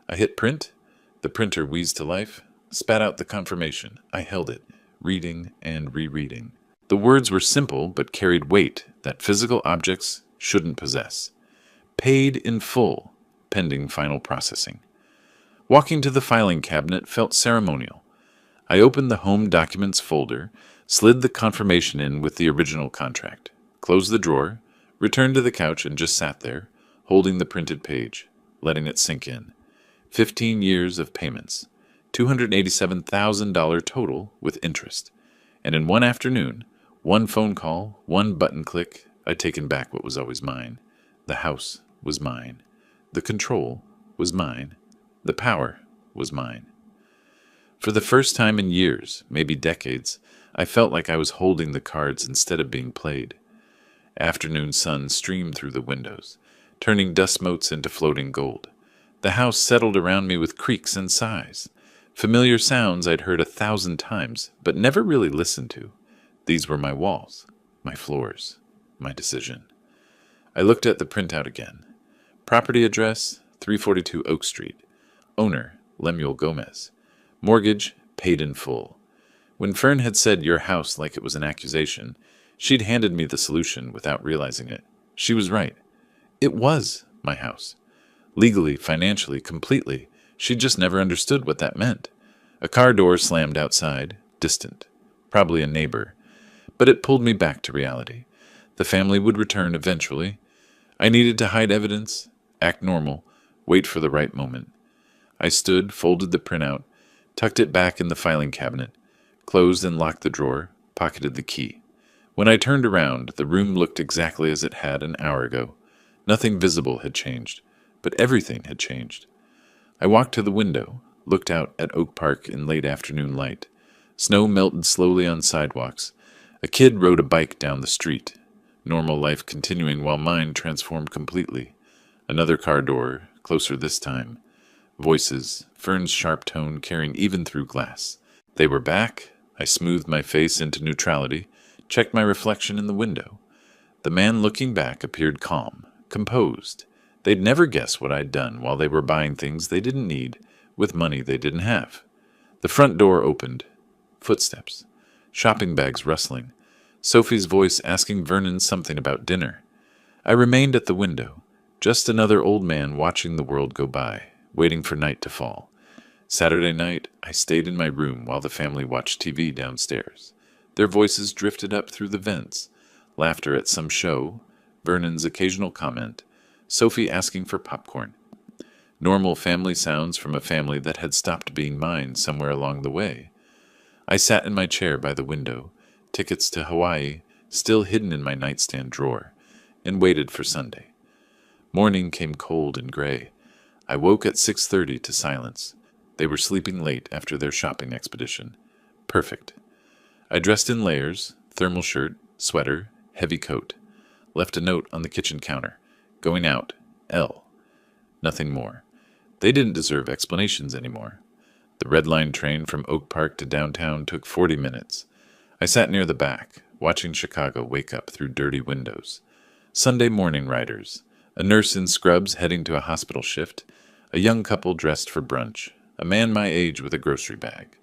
I hit print. The printer wheezed to life, spat out the confirmation. I held it, reading and rereading. The words were simple but carried weight that physical objects shouldn't possess. Paid in full, pending final processing. Walking to the filing cabinet felt ceremonial. I opened the Home Documents folder, slid the confirmation in with the original contract, closed the drawer, returned to the couch and just sat there, holding the printed page, letting it sink in. 15 years of payments, $287,000 total with interest. And in one afternoon, one phone call, one button click, I'd taken back what was always mine. The house was mine. The control was mine. The power was mine. For the first time in years, maybe decades, I felt like I was holding the cards instead of being played. Afternoon sun streamed through the windows, turning dust motes into floating gold. The house settled around me with creaks and sighs. Familiar sounds I'd heard 1,000 times, but never really listened to. These were my walls, my floors, my decision. I looked at the printout again. Property address, 342 Oak Street. Owner, Lemuel Gomez. Mortgage, paid in full. When Fern had said your house like it was an accusation, she'd handed me the solution without realizing it. She was right. It was my house. Legally, financially, completely. She'd just never understood what that meant. A car door slammed outside, distant. Probably a neighbor. But it pulled me back to reality. The family would return eventually. I needed to hide evidence, act normal, wait for the right moment. I stood, folded the printout, tucked it back in the filing cabinet, closed and locked the drawer, pocketed the key. When I turned around, the room looked exactly as it had an hour ago. Nothing visible had changed, but everything had changed. I walked to the window, looked out at Oak Park in late afternoon light. Snow melted slowly on sidewalks. A kid rode a bike down the street. Normal life continuing while mine transformed completely. Another car door, closer this time. Voices, Fern's sharp tone carrying even through glass. They were back. I smoothed my face into neutrality, checked my reflection in the window. The man looking back appeared calm, composed. They'd never guess what I'd done while they were buying things they didn't need with money they didn't have. The front door opened. Footsteps. Shopping bags rustling. Sophie's voice asking Vernon something about dinner. I remained at the window, just another old man watching the world go by, waiting for night to fall. Saturday night, I stayed in my room while the family watched TV downstairs. Their voices drifted up through the vents. Laughter at some show, Vernon's occasional comment, Sophie asking for popcorn. Normal family sounds from a family that had stopped being mine somewhere along the way. I sat in my chair by the window, tickets to Hawaii still hidden in my nightstand drawer, and waited for Sunday. Morning came cold and gray. I woke at 6:30 to silence. They were sleeping late after their shopping expedition. Perfect. I dressed in layers, thermal shirt, sweater, heavy coat. Left a note on the kitchen counter. Going out. L. Nothing more. They didn't deserve explanations anymore. The Red Line train from Oak Park to downtown took 40 minutes. I sat near the back, watching Chicago wake up through dirty windows. Sunday morning riders, a nurse in scrubs heading to a hospital shift, a young couple dressed for brunch, a man my age with a grocery bag.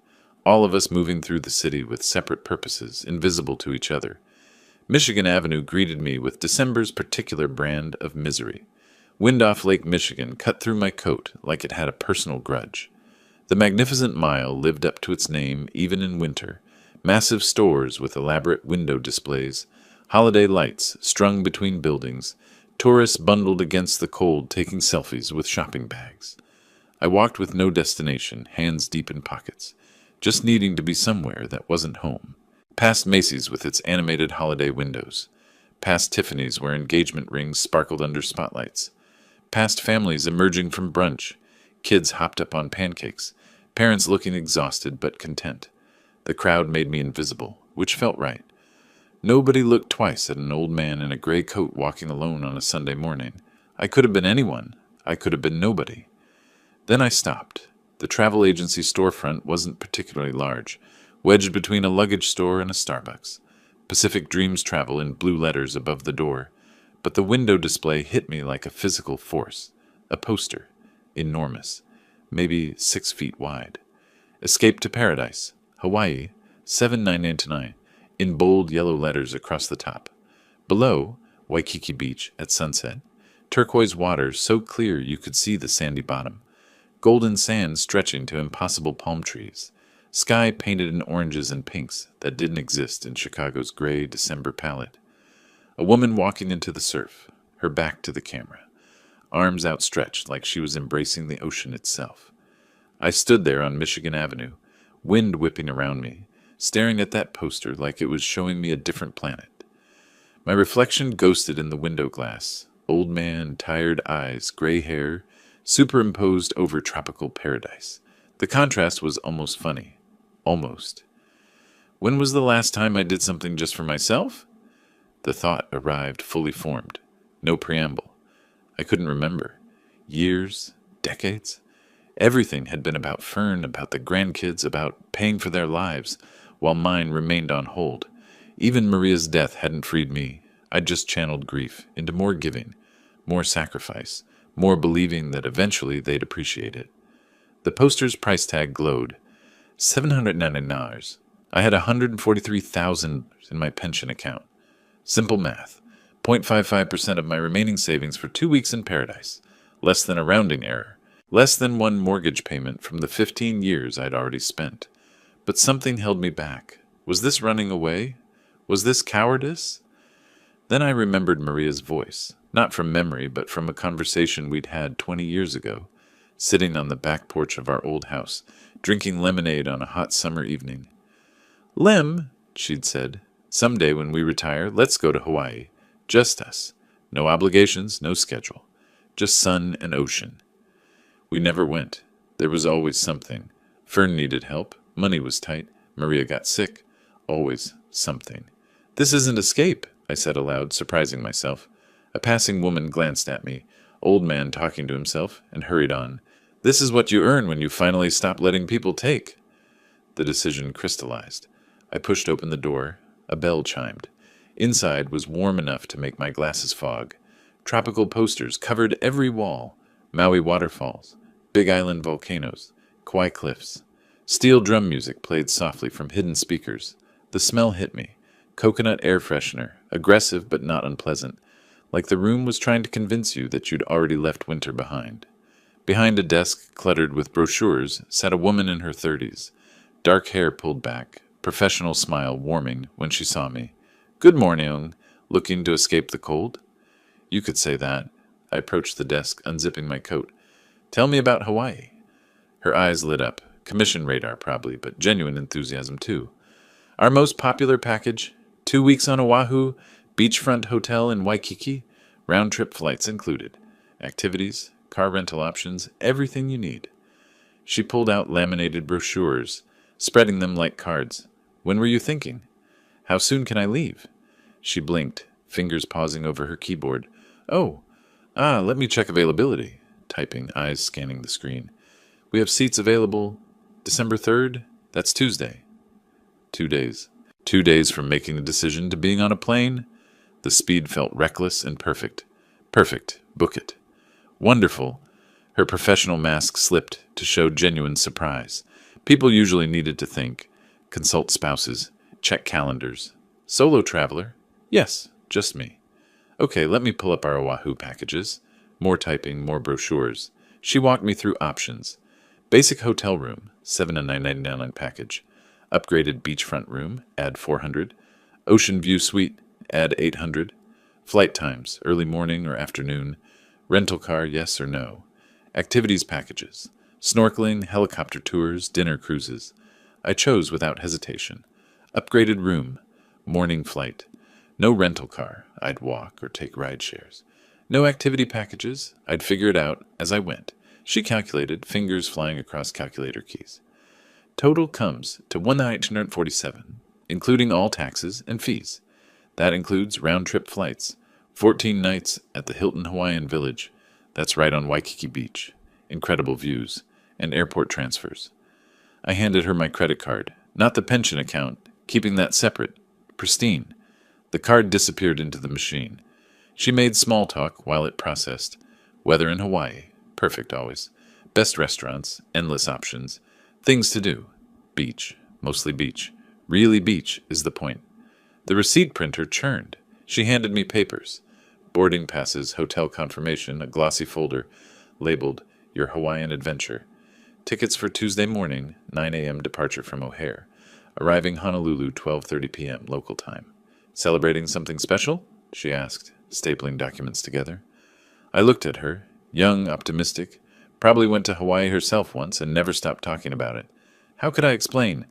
All of us moving through the city with separate purposes, invisible to each other. Michigan Avenue greeted me with December's particular brand of misery. Wind off Lake Michigan cut through my coat like it had a personal grudge. The magnificent mile lived up to its name even in winter. Massive stores with elaborate window displays, holiday lights strung between buildings, tourists bundled against the cold taking selfies with shopping bags. I walked with no destination, hands deep in pockets, just needing to be somewhere that wasn't home. Past Macy's with its animated holiday windows. Past Tiffany's where engagement rings sparkled under spotlights. Past families emerging from brunch. Kids hopped up on pancakes. Parents looking exhausted but content. The crowd made me invisible, which felt right. Nobody looked twice at an old man in a gray coat walking alone on a Sunday morning. I could have been anyone. I could have been nobody. Then I stopped. The travel agency storefront wasn't particularly large, wedged between a luggage store and a Starbucks. Pacific Dreams Travel in blue letters above the door. But the window display hit me like a physical force. A poster. Enormous. Maybe 6 feet wide. Escape to Paradise. Hawaii. 7/9/99. In bold yellow letters across the top. Below, Waikiki Beach at sunset. Turquoise water so clear you could see the sandy bottom. Golden sand stretching to impossible palm trees. Sky painted in oranges and pinks that didn't exist in Chicago's gray December palette. A woman walking into the surf, her back to the camera, arms outstretched like she was embracing the ocean itself. I stood there on Michigan Avenue, wind whipping around me, staring at that poster like it was showing me a different planet. My reflection ghosted in the window glass, old man, tired eyes, gray hair, superimposed over tropical paradise. The contrast was almost funny. Almost. When was the last time I did something just for myself? The thought arrived fully formed. No preamble. I couldn't remember. Years? Decades? Everything had been about Fern, about the grandkids, about paying for their lives, while mine remained on hold. Even Maria's death hadn't freed me. I'd just channeled grief into more giving, more sacrifice, more believing that eventually they'd appreciate it. The poster's price tag glowed. $799. I had $143,000 in my pension account. Simple math. 0.55% of my remaining savings for 2 weeks in paradise. Less than a rounding error. Less than one mortgage payment from the 15 years I'd already spent. But something held me back. Was this running away? Was this cowardice? Then I remembered Maria's voice. Not from memory, but from a conversation we'd had 20 years ago, sitting on the back porch of our old house, drinking lemonade on a hot summer evening. "Lem," she'd said, "someday when we retire, let's go to Hawaii. Just us. No obligations, no schedule. Just sun and ocean." We never went. There was always something. Fern needed help. Money was tight. Maria got sick. Always something. "This isn't escape," I said aloud, surprising myself. A passing woman glanced at me, old man talking to himself, and hurried on. "This is what you earn when you finally stop letting people take." The decision crystallized. I pushed open the door. A bell chimed. Inside was warm enough to make my glasses fog. Tropical posters covered every wall. Maui waterfalls, Big Island volcanoes, Kauai cliffs. Steel drum music played softly from hidden speakers. The smell hit me. Coconut air freshener, aggressive but not unpleasant, like the room was trying to convince you that you'd already left winter behind. Behind a desk cluttered with brochures sat a woman in her 30s, dark hair pulled back, professional smile warming when she saw me. "Good morning, looking to escape the cold?" You could say that. I approached the desk, unzipping my coat. "Tell me about Hawaii." Her eyes lit up. Commission radar, probably, but genuine enthusiasm, too. "Our most popular package, 2 weeks on Oahu, beachfront hotel in Waikiki, round-trip flights included. Activities, car rental options, everything you need." She pulled out laminated brochures, spreading them like cards. "When were you thinking? How soon can I leave?" She blinked, fingers pausing over her keyboard. Let me check availability." Typing, eyes scanning the screen. "We have seats available December 3rd? That's Tuesday." 2 days. 2 days from making the decision to being on a plane? The speed felt reckless and perfect. Perfect. Book it. Wonderful. Her professional mask slipped to show genuine surprise. People usually needed to think, consult spouses, check calendars. Solo traveler? Yes, just me. Okay, let me pull up our Oahu packages. More typing, more brochures. She walked me through options. Basic hotel room, $7,999 package. Upgraded beachfront room, add $400. Ocean view suite, add $800. Flight times, early morning or afternoon. Rental car, yes or no. Activities packages. Snorkeling, helicopter tours, dinner cruises. I chose without hesitation. Upgraded room. Morning flight. No rental car. I'd walk or take ride shares. No activity packages. I'd figure it out as I went. She calculated, fingers flying across calculator keys. Total comes to $1,847, including all taxes and fees. That includes round-trip flights, 14 nights at the Hilton Hawaiian Village. That's right on Waikiki Beach. Incredible views. And airport transfers. I handed her my credit card, not the pension account, keeping that separate, pristine. The card disappeared into the machine. She made small talk while it processed. Weather in Hawaii. Perfect always. Best restaurants. Endless options. Things to do. Beach. Mostly beach. Really beach is the point. The receipt printer churned. She handed me papers. Boarding passes, hotel confirmation, a glossy folder labeled Your Hawaiian Adventure. Tickets for Tuesday morning, 9 a.m. departure from O'Hare. Arriving Honolulu, 12:30 p.m. local time. Celebrating something special? She asked, stapling documents together. I looked at her, young, optimistic, probably went to Hawaii herself once and never stopped talking about it. How could I explain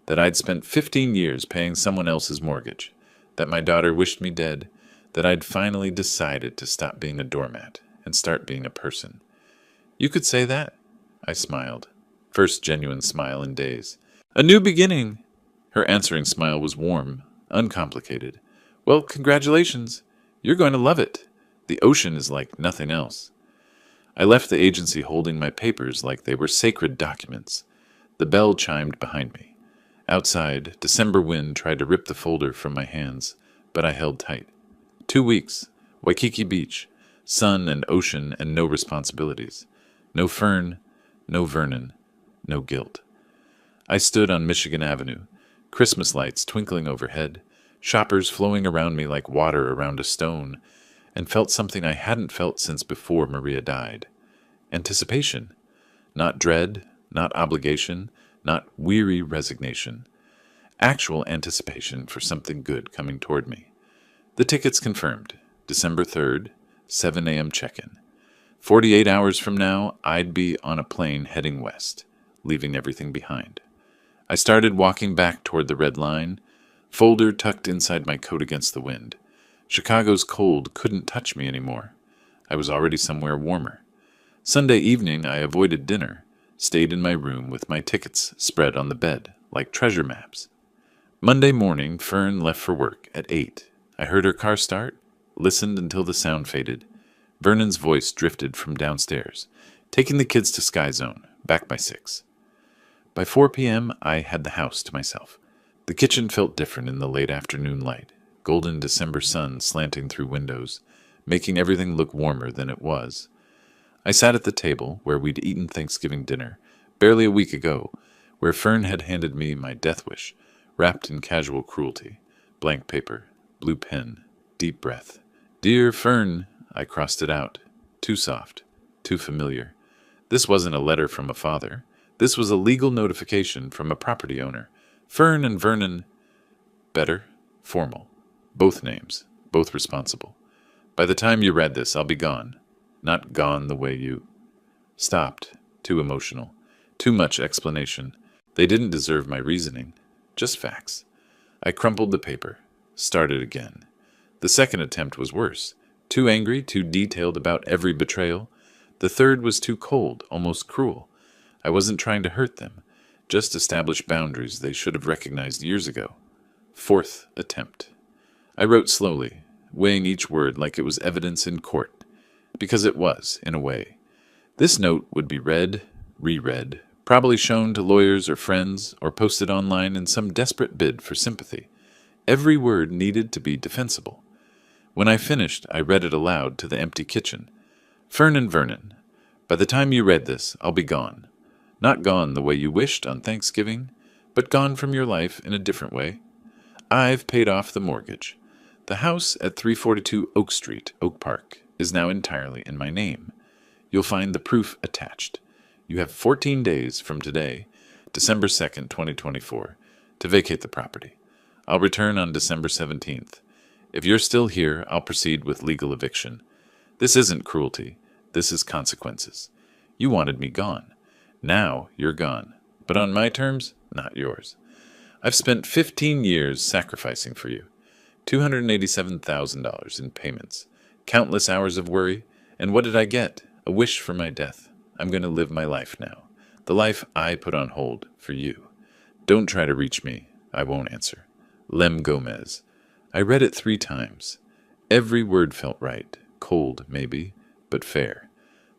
that I'd spent 15 years paying someone else's mortgage, that my daughter wished me dead, that I'd finally decided to stop being a doormat and start being a person? You could say that. I smiled. First genuine smile in days. A new beginning. Her answering smile was warm, uncomplicated. Well, congratulations. You're going to love it. The ocean is like nothing else. I left the agency holding my papers like they were sacred documents. The bell chimed behind me. Outside, December wind tried to rip the folder from my hands, but I held tight. 2 weeks. Waikiki Beach. Sun and ocean and no responsibilities. No Fern, no Vernon, no guilt. I stood on Michigan Avenue, Christmas lights twinkling overhead, shoppers flowing around me like water around a stone, and felt something I hadn't felt since before Maria died. Anticipation. Not dread, not obligation, not weary resignation. Actual anticipation for something good coming toward me. The tickets confirmed. December 3rd, 7 a.m. check-in. 48 hours from now, I'd be on a plane heading west, leaving everything behind. I started walking back toward the red line, folder tucked inside my coat against the wind. Chicago's cold couldn't touch me anymore. I was already somewhere warmer. Sunday evening, I avoided dinner, stayed in my room with my tickets spread on the bed, like treasure maps. Monday morning, Fern left for work at 8. I heard her car start, listened until the sound faded. Vernon's voice drifted from downstairs, taking the kids to Sky Zone, back by 6. By 4 p.m., I had the house to myself. The kitchen felt different in the late afternoon light, golden December sun slanting through windows, making everything look warmer than it was. I sat at the table where we'd eaten Thanksgiving dinner, barely a week ago, where Fern had handed me my death wish, wrapped in casual cruelty. Blank paper, blue pen, deep breath. Dear Fern, I crossed it out. Too soft, too familiar. This wasn't a letter from a father. This was a legal notification from a property owner. Fern and Vernon. Better, formal. Both names, both responsible. By the time you read this, I'll be gone. Not gone the way you... Stopped. Too emotional. Too much explanation. They didn't deserve my reasoning. Just facts. I crumpled the paper. Started again. The second attempt was worse. Too angry, too detailed about every betrayal. The third was too cold, almost cruel. I wasn't trying to hurt them, just establish boundaries they should have recognized years ago. Fourth attempt. I wrote slowly, weighing each word like it was evidence in court, because it was, in a way. This note would be read, reread, probably shown to lawyers or friends, or posted online in some desperate bid for sympathy. Every word needed to be defensible. When I finished, I read it aloud to the empty kitchen. Fern and Vernon, by the time you read this, I'll be gone. Not gone the way you wished on Thanksgiving, but gone from your life in a different way. I've paid off the mortgage. The house at 342 Oak Street, Oak Park, is now entirely in my name. You'll find the proof attached. You have 14 days from today, December 2nd, 2024, to vacate the property. I'll return on December 17th. If you're still here, I'll proceed with legal eviction. This isn't cruelty. This is consequences. You wanted me gone. Now you're gone. But on my terms, not yours. I've spent 15 years sacrificing for you. $287,000 in payments. Countless hours of worry. And what did I get? A wish for my death. I'm going to live my life now. The life I put on hold for you. Don't try to reach me. I won't answer. Lem Gomez. I read it 3 times. Every word felt right. Cold, maybe, but fair.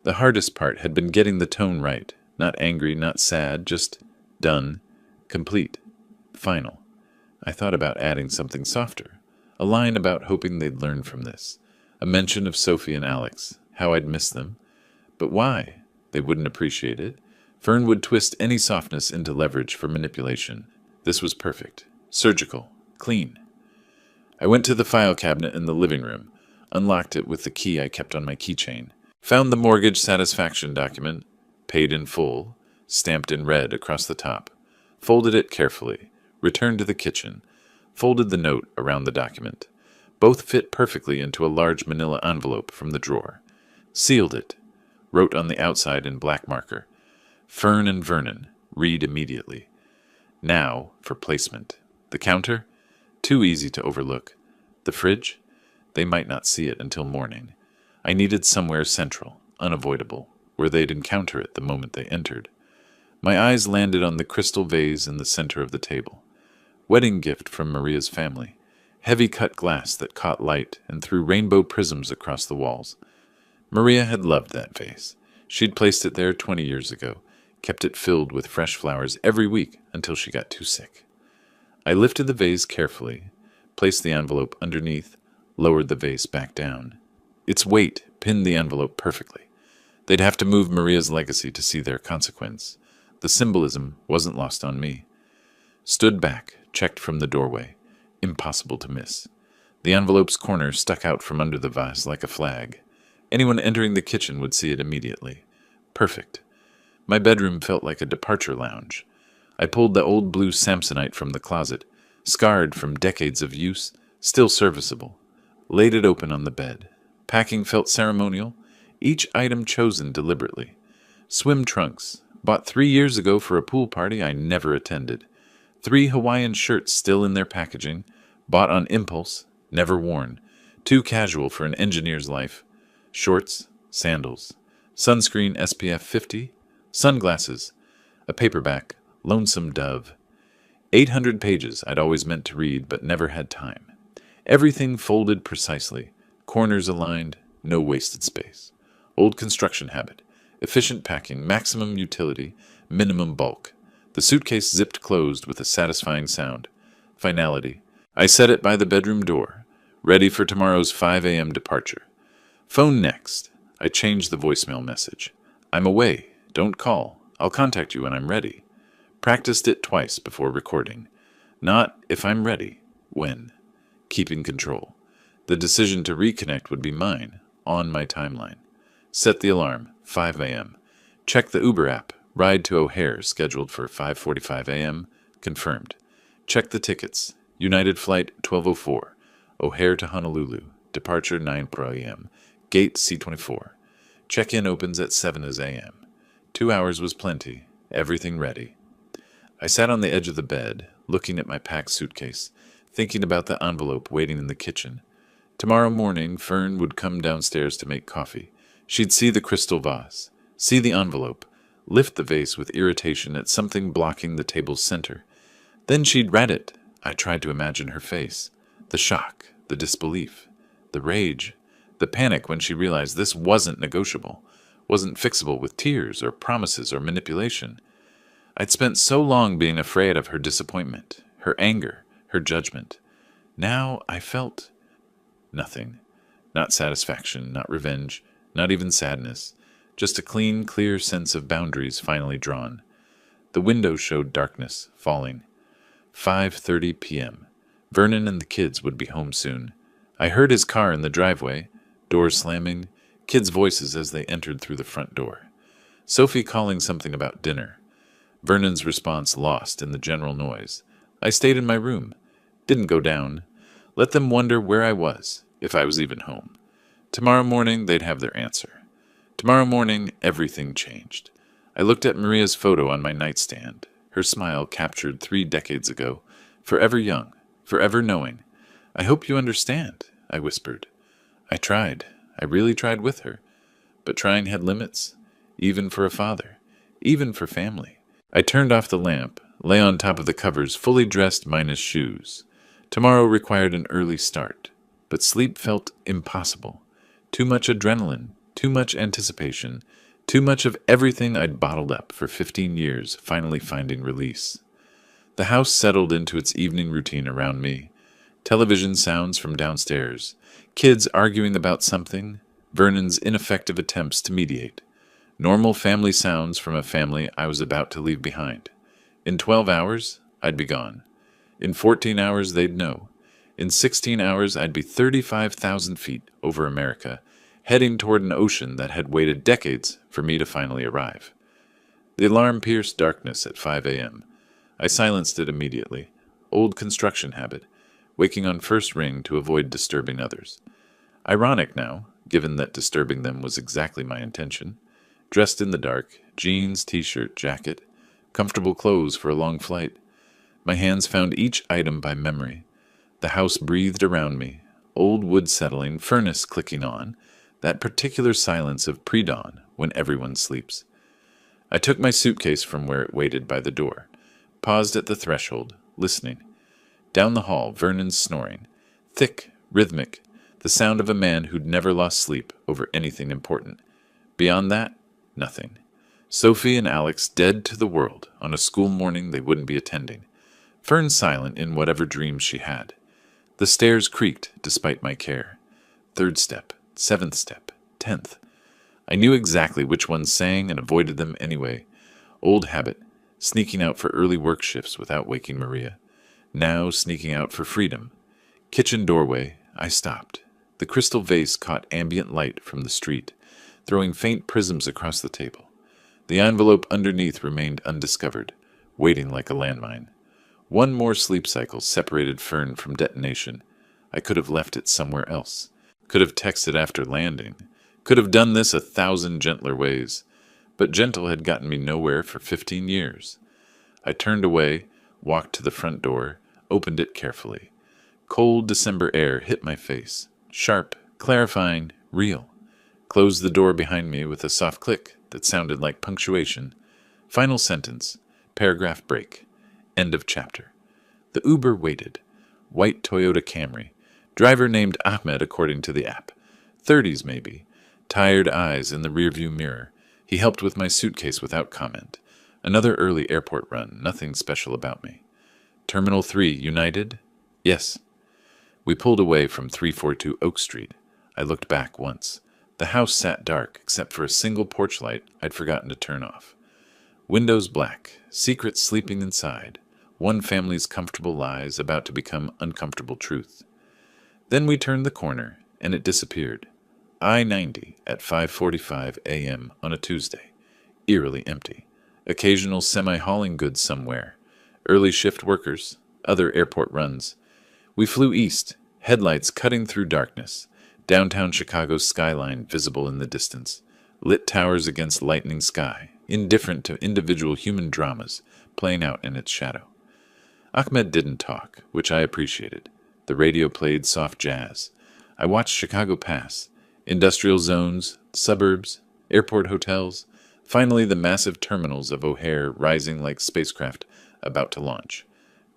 The hardest part had been getting the tone right. Not angry, not sad, just done, complete, final. I thought about adding something softer. A line about hoping they'd learn from this. A mention of Sophie and Alex, how I'd miss them. But why? They wouldn't appreciate it. Fern would twist any softness into leverage for manipulation. This was perfect. Surgical. Clean. I went to the file cabinet in the living room, unlocked it with the key I kept on my keychain, found the mortgage satisfaction document, paid in full, stamped in red across the top, folded it carefully, returned to the kitchen, folded the note around the document. Both fit perfectly into a large manila envelope from the drawer. Sealed it, wrote on the outside in black marker, Fern and Vernon, read immediately. Now for placement. The counter? Too easy to overlook. The fridge? They might not see it until morning. I needed somewhere central, unavoidable, where they'd encounter it the moment they entered. My eyes landed on the crystal vase in the center of the table. Wedding gift from Maria's family. Heavy cut glass that caught light and threw rainbow prisms across the walls. Maria had loved that vase. She'd placed it there 20 years ago, kept it filled with fresh flowers every week until she got too sick. I lifted the vase carefully, placed the envelope underneath, lowered the vase back down. Its weight pinned the envelope perfectly. They'd have to move Maria's legacy to see their consequence. The symbolism wasn't lost on me. Stood back, checked from the doorway. Impossible to miss. The envelope's corner stuck out from under the vase like a flag. Anyone entering the kitchen would see it immediately. Perfect. My bedroom felt like a departure lounge. I pulled the old blue Samsonite from the closet, scarred from decades of use, still serviceable. Laid it open on the bed. Packing felt ceremonial, each item chosen deliberately. Swim trunks, bought 3 years ago for a pool party I never attended. 3 Hawaiian shirts still in their packaging, bought on impulse, never worn. Too casual for an engineer's life. Shorts, sandals, sunscreen SPF 50, sunglasses, a paperback, Lonesome Dove. 800 pages I'd always meant to read but never had time. Everything folded precisely, corners aligned, no wasted space. Old construction habit, efficient packing, maximum utility, minimum bulk. The suitcase zipped closed with a satisfying sound. Finality. I set it by the bedroom door, ready for tomorrow's 5 a.m. departure. Phone next. I changed the voicemail message. I'm away. Don't call. I'll contact you when I'm ready. Practiced it twice before recording. Not if I'm ready. When. Keeping control. The decision to reconnect would be mine, on my timeline. Set the alarm, 5 a.m. Check the Uber app. Ride to O'Hare scheduled for 5:45 a.m. Confirmed. Check the tickets. United Flight 1204. O'Hare to Honolulu. Departure 9 p.m. Gate C24. Check-in opens at 7 a.m. 2 hours was plenty. Everything ready. I sat on the edge of the bed, looking at my packed suitcase, thinking about the envelope waiting in the kitchen. Tomorrow morning, Fern would come downstairs to make coffee. She'd see the crystal vase, see the envelope, lift the vase with irritation at something blocking the table's center. Then she'd read it. I tried to imagine her face. The shock, the disbelief, the rage, the panic when she realized this wasn't negotiable, wasn't fixable with tears or promises or manipulation. I'd spent so long being afraid of her disappointment, her anger, her judgment. Now I felt nothing. Not satisfaction, not revenge, not even sadness. Just a clean, clear sense of boundaries finally drawn. The window showed darkness, falling. 5:30 p.m. Vernon and the kids would be home soon. I heard his car in the driveway, doors slamming, kids' voices as they entered through the front door. Sophie calling something about dinner. Vernon's response lost in the general noise. I stayed in my room. Didn't go down. Let them wonder where I was, if I was even home. Tomorrow morning they'd have their answer. Tomorrow morning everything changed. I looked at Maria's photo on my nightstand, her smile captured 3 decades ago, forever young, forever knowing. I hope you understand, I whispered. I tried. I really tried with her. But trying had limits, even for a father, even for family. I turned off the lamp, lay on top of the covers, fully dressed minus shoes. Tomorrow required an early start, but sleep felt impossible. Too much adrenaline, too much anticipation, too much of everything I'd bottled up for 15 years finally finding release. The house settled into its evening routine around me. Television sounds from downstairs, kids arguing about something, Vernon's ineffective attempts to mediate. Normal family sounds from a family I was about to leave behind. In 12 hours, I'd be gone. In 14 hours, they'd know. In 16 hours, I'd be 35,000 feet over America, heading toward an ocean that had waited decades for me to finally arrive. The alarm pierced darkness at 5 a.m. I silenced it immediately. Old construction habit, waking on first ring to avoid disturbing others. Ironic now, given that disturbing them was exactly my intention. Dressed in the dark, jeans, t-shirt, jacket, comfortable clothes for a long flight. My hands found each item by memory. The house breathed around me, old wood settling, furnace clicking on, that particular silence of pre-dawn when everyone sleeps. I took my suitcase from where it waited by the door, paused at the threshold, listening. Down the hall, Vernon's snoring, thick, rhythmic, the sound of a man who'd never lost sleep over anything important. Beyond that, nothing. Sophie and Alex dead to the world on a school morning they wouldn't be attending. Fern silent in whatever dreams she had. The stairs creaked despite my care. 3rd step, 7th step, 10th. I knew exactly which ones sang and avoided them anyway. Old habit, sneaking out for early work shifts without waking Maria. Now sneaking out for freedom. Kitchen doorway, I stopped. The crystal vase caught ambient light from the street, throwing faint prisms across the table. The envelope underneath remained undiscovered, waiting like a landmine. One more sleep cycle separated Fern from detonation. I could have left it somewhere else. Could have texted after landing. Could have done this 1,000 gentler ways. But gentle had gotten me nowhere for 15 years. I turned away, walked to the front door, opened it carefully. Cold December air hit my face. Sharp, clarifying, real. Closed the door behind me with a soft click that sounded like punctuation. Final sentence. Paragraph break. End of chapter. The Uber waited. White Toyota Camry. Driver named Ahmed according to the app. 30s maybe. Tired eyes in the rearview mirror. He helped with my suitcase without comment. Another early airport run. Nothing special about me. Terminal 3, United? Yes. We pulled away from 342 Oak Street. I looked back once. The house sat dark, except for a single porch light I'd forgotten to turn off. Windows black, secrets sleeping inside, one family's comfortable lies about to become uncomfortable truth. Then we turned the corner, and it disappeared. I-90 at 5:45 a.m. on a Tuesday, eerily empty. Occasional semi-hauling goods somewhere. Early shift workers, other airport runs. We flew east, headlights cutting through darkness. Downtown Chicago's skyline visible in the distance. Lit towers against lightning sky, indifferent to individual human dramas playing out in its shadow. Ahmed didn't talk, which I appreciated. The radio played soft jazz. I watched Chicago pass. Industrial zones, suburbs, airport hotels, finally the massive terminals of O'Hare rising like spacecraft about to launch.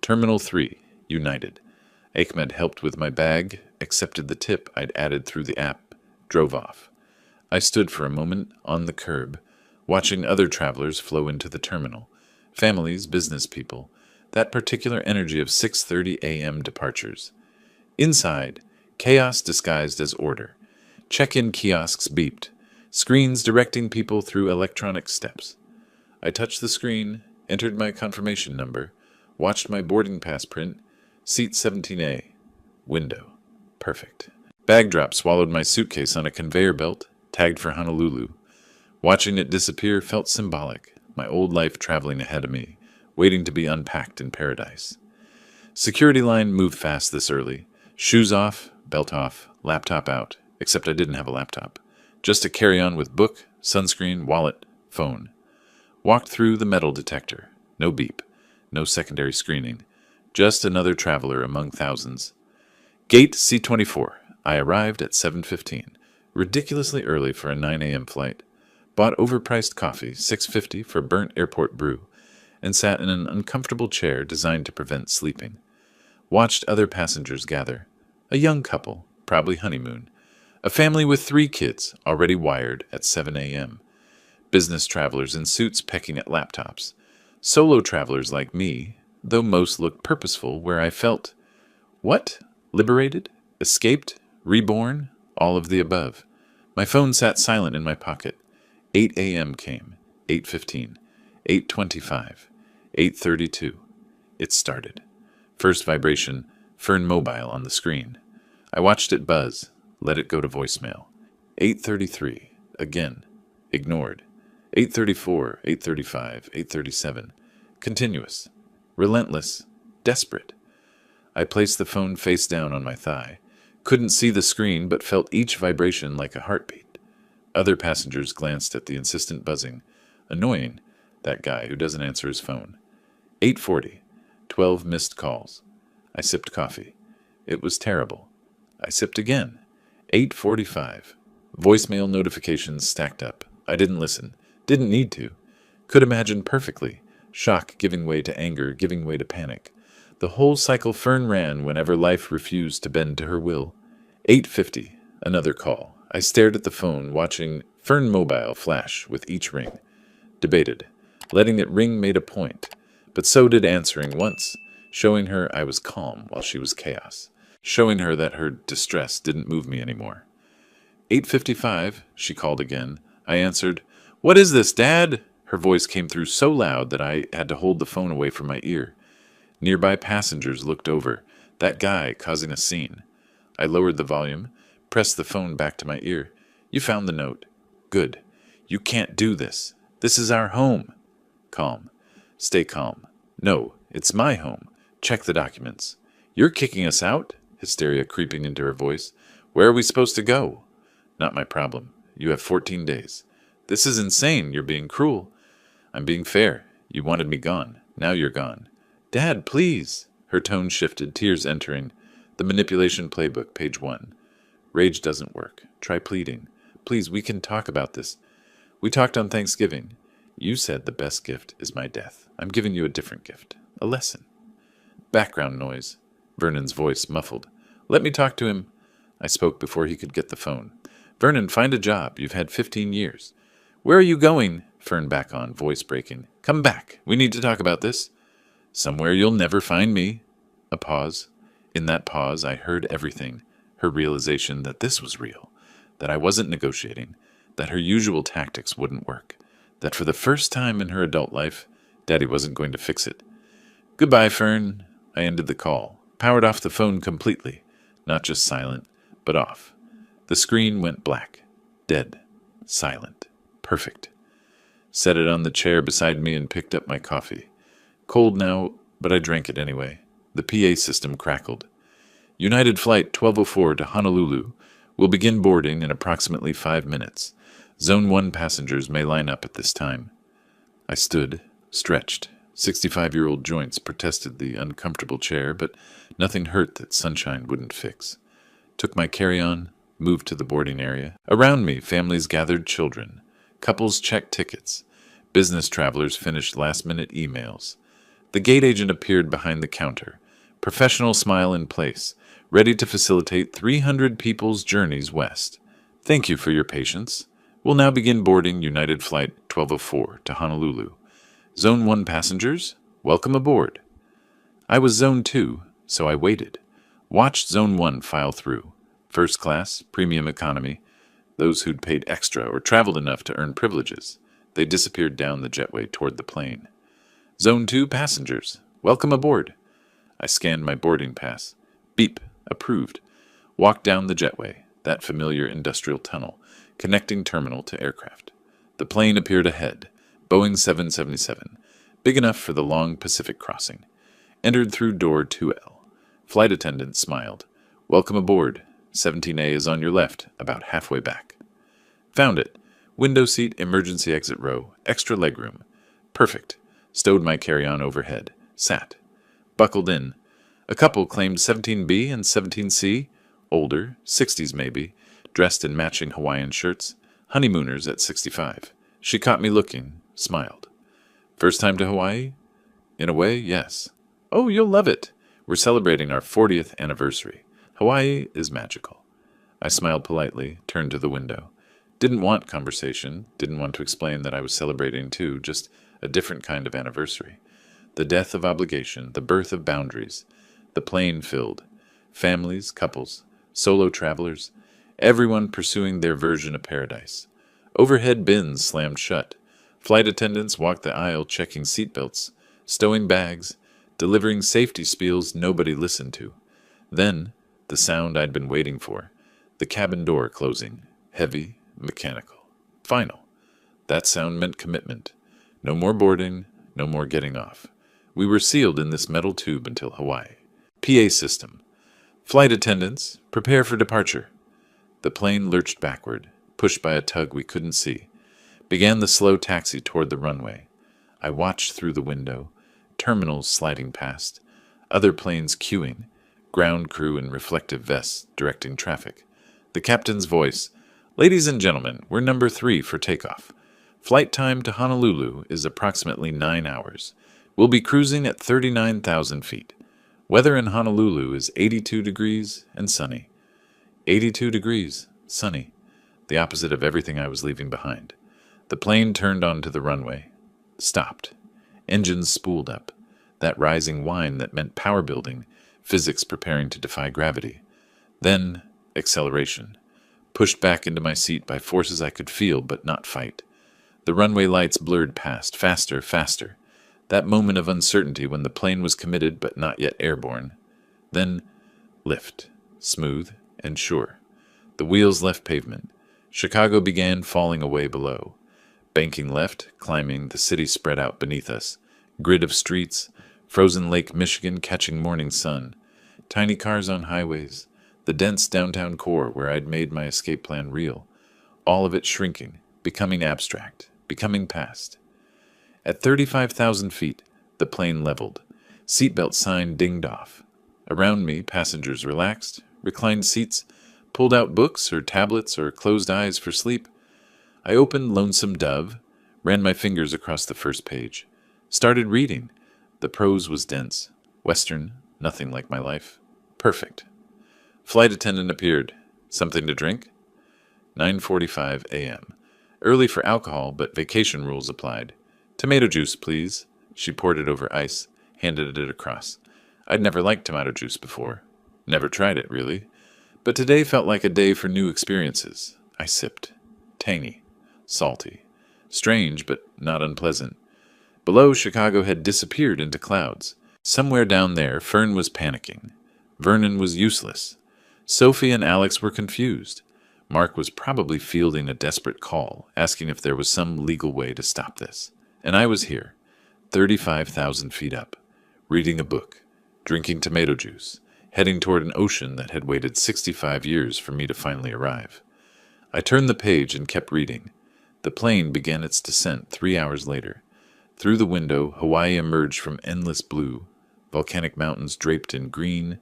Terminal 3, United. Ahmed helped with my bag, accepted the tip I'd added through the app, drove off. I stood for a moment on the curb, watching other travelers flow into the terminal. Families, business people, that particular energy of 6:30 a.m. departures. Inside, chaos disguised as order. Check-in kiosks beeped, screens directing people through electronic steps. I touched the screen, entered my confirmation number, watched my boarding pass print, seat 17A, window. Perfect. Bag drop swallowed my suitcase on a conveyor belt, tagged for Honolulu. Watching it disappear felt symbolic, my old life traveling ahead of me, waiting to be unpacked in paradise. Security line moved fast this early. Shoes off, belt off, laptop out, except I didn't have a laptop. Just a carry-on with book, sunscreen, wallet, phone. Walked through the metal detector. No beep. No secondary screening. Just another traveler among thousands. Gate C-24. I arrived at 7:15. Ridiculously early for a 9 a.m. flight. Bought overpriced coffee, $6.50 for burnt airport brew, and sat in an uncomfortable chair designed to prevent sleeping. Watched other passengers gather. A young couple, probably honeymoon. A family with 3 kids, already wired at 7 a.m. Business travelers in suits pecking at laptops. Solo travelers like me, though most looked purposeful, where I felt, what? Liberated? Escaped? Reborn? All of the above. My phone sat silent in my pocket. 8 a.m. came. 8:15. 8:25. 8:32. It started. First vibration, Fern Mobile on the screen. I watched it buzz, let it go to voicemail. 8:33. Again. Ignored. 8:34. 8:35. 8:37. Continuous. Relentless. Desperate. I placed the phone face down on my thigh. Couldn't see the screen, but felt each vibration like a heartbeat. Other passengers glanced at the insistent buzzing. Annoying, that guy who doesn't answer his phone. 8:40. 12 missed calls. I sipped coffee. It was terrible. I sipped again. 8:45. Voicemail notifications stacked up. I didn't listen. Didn't need to. Could imagine perfectly. Shock giving way to anger, giving way to panic. The whole cycle Fern ran whenever life refused to bend to her will. 8:50. Another call. I stared at the phone, watching Fern Mobile flash with each ring. Debated. Letting it ring made a point, but so did answering once, showing her I was calm while she was chaos, showing her that her distress didn't move me anymore. 8:55, she called again. I answered, "What is this, Dad?" Her voice came through so loud that I had to hold the phone away from my ear. Nearby passengers looked over, that guy causing a scene. I lowered the volume, pressed the phone back to my ear. "You found the note. Good. You can't do this. This is our home." Calm. Stay calm. "No, it's my home. Check the documents." "You're kicking us out?" Hysteria creeping into her voice. "Where are we supposed to go?" "Not my problem. You have 14 days. "This is insane. You're being cruel." "I'm being fair. You wanted me gone. Now you're gone." "Dad, please." Her tone shifted, tears entering. The manipulation playbook, page 1. "Rage doesn't work. Try pleading. Please, we can talk about this. We talked on Thanksgiving. You said the best gift is my death. I'm giving you a different gift. A lesson." Background noise. Vernon's voice muffled. "Let me talk to him." I spoke before he could get the phone. "Vernon, find a job. You've had 15 years. "Where are you going?" Fern back on, voice breaking. "Come back. We need to talk about this." "Somewhere you'll never find me." A pause. In that pause, I heard everything. Her realization that this was real. That I wasn't negotiating. That her usual tactics wouldn't work. That for the first time in her adult life, Daddy wasn't going to fix it. "Goodbye, Fern." I ended the call. Powered off the phone completely. Not just silent, but off. The screen went black. Dead. Silent. Perfect. Set it on the chair beside me and picked up my coffee. Cold now, but I drank it anyway. The PA system crackled. "United Flight 1204 to Honolulu will begin boarding in approximately 5 minutes. Zone 1 passengers may line up at this time." I stood, stretched. 65-year-old joints protested the uncomfortable chair, but nothing hurt that sunshine wouldn't fix. Took my carry-on, moved to the boarding area. Around me, families gathered children. Couples checked tickets. Business travelers finished last-minute emails. The gate agent appeared behind the counter, professional smile in place, ready to facilitate 300 people's journeys west. "Thank you for your patience. We'll now begin boarding United Flight 1204 to Honolulu. Zone 1 passengers, welcome aboard." I was Zone 2, so I waited. Watched Zone 1 file through. First class, premium economy. those who'd paid extra or traveled enough to earn privileges. They disappeared down the jetway toward the plane. Zone 2 passengers, welcome aboard. I scanned my boarding pass. Beep, approved. Walked down the jetway, that familiar industrial tunnel, connecting terminal to aircraft. The plane appeared ahead, Boeing 777, big enough for the long Pacific crossing. Entered through door 2L. Flight attendant smiled. Welcome aboard. 17A is on your left, about halfway back. Found it. Window seat, emergency exit row, extra legroom. Perfect. Stowed my carry-on overhead. Sat. Buckled in. A couple claimed 17B and 17C, older, 60s maybe, dressed in matching Hawaiian shirts, honeymooners at 65. She caught me looking, smiled. First time to Hawaii? In a way, yes. Oh, you'll love it. We're celebrating our 40th anniversary. Hawaii is magical. I smiled politely, turned to the window. Didn't want conversation, didn't want to explain that I was celebrating too, just a different kind of anniversary. The death of obligation, the birth of boundaries. The plane filled. Families, couples, solo travelers, everyone pursuing their version of paradise. Overhead bins slammed shut. Flight attendants walked the aisle checking seatbelts, stowing bags, delivering safety spiels nobody listened to. Then, the sound I'd been waiting for, the cabin door closing, heavy, mechanical. Final. That sound meant commitment. No more boarding, no more getting off. We were sealed in this metal tube until Hawaii. PA system. Flight attendants, prepare for departure. The plane lurched backward, pushed by a tug we couldn't see. Began the slow taxi toward the runway. I watched through the window, terminals sliding past, other planes queuing, ground crew in reflective vests directing traffic. The captain's voice, "Ladies and gentlemen, we're number 3 for takeoff. Flight time to Honolulu is approximately 9 hours. We'll be cruising at 39,000 feet. Weather in Honolulu is 82 degrees and sunny." 82 degrees, sunny. The opposite of everything I was leaving behind. The plane turned onto the runway. Stopped. Engines spooled up. That rising whine that meant power building, physics preparing to defy gravity. Then, acceleration. Pushed back into my seat by forces I could feel but not fight. The runway lights blurred past, faster, faster. That moment of uncertainty when the plane was committed but not yet airborne. Then, lift. Smooth and sure. The wheels left pavement. Chicago began falling away below. Banking left, climbing, the city spread out beneath us. Grid of streets, frozen Lake Michigan catching morning sun. Tiny cars on highways. The dense downtown core where I'd made my escape plan real. All of it shrinking, becoming abstract, becoming past. At 35,000 feet, the plane leveled. Seatbelt sign dinged off. Around me, passengers relaxed, reclined seats, pulled out books or tablets or closed eyes for sleep. I opened Lonesome Dove, ran my fingers across the first page. Started reading. The prose was dense. Western, nothing like my life. Perfect. Flight attendant appeared. Something to drink? 9:45 a.m. Early for alcohol, but vacation rules applied. Tomato juice, please. She poured it over ice, handed it across. I'd never liked tomato juice before. Never tried it, really. But today felt like a day for new experiences. I sipped. Tangy. Salty. Strange, but not unpleasant. Below, Chicago had disappeared into clouds. Somewhere down there, Fern was panicking. Vernon was useless. Sophie and Alex were confused. Mark was probably fielding a desperate call, asking if there was some legal way to stop this. And I was here, 35,000 feet up, reading a book, drinking tomato juice, heading toward an ocean that had waited 65 years for me to finally arrive. I turned the page and kept reading. The plane began its descent 3 hours later. Through the window, Hawaii emerged from endless blue, volcanic mountains draped in green,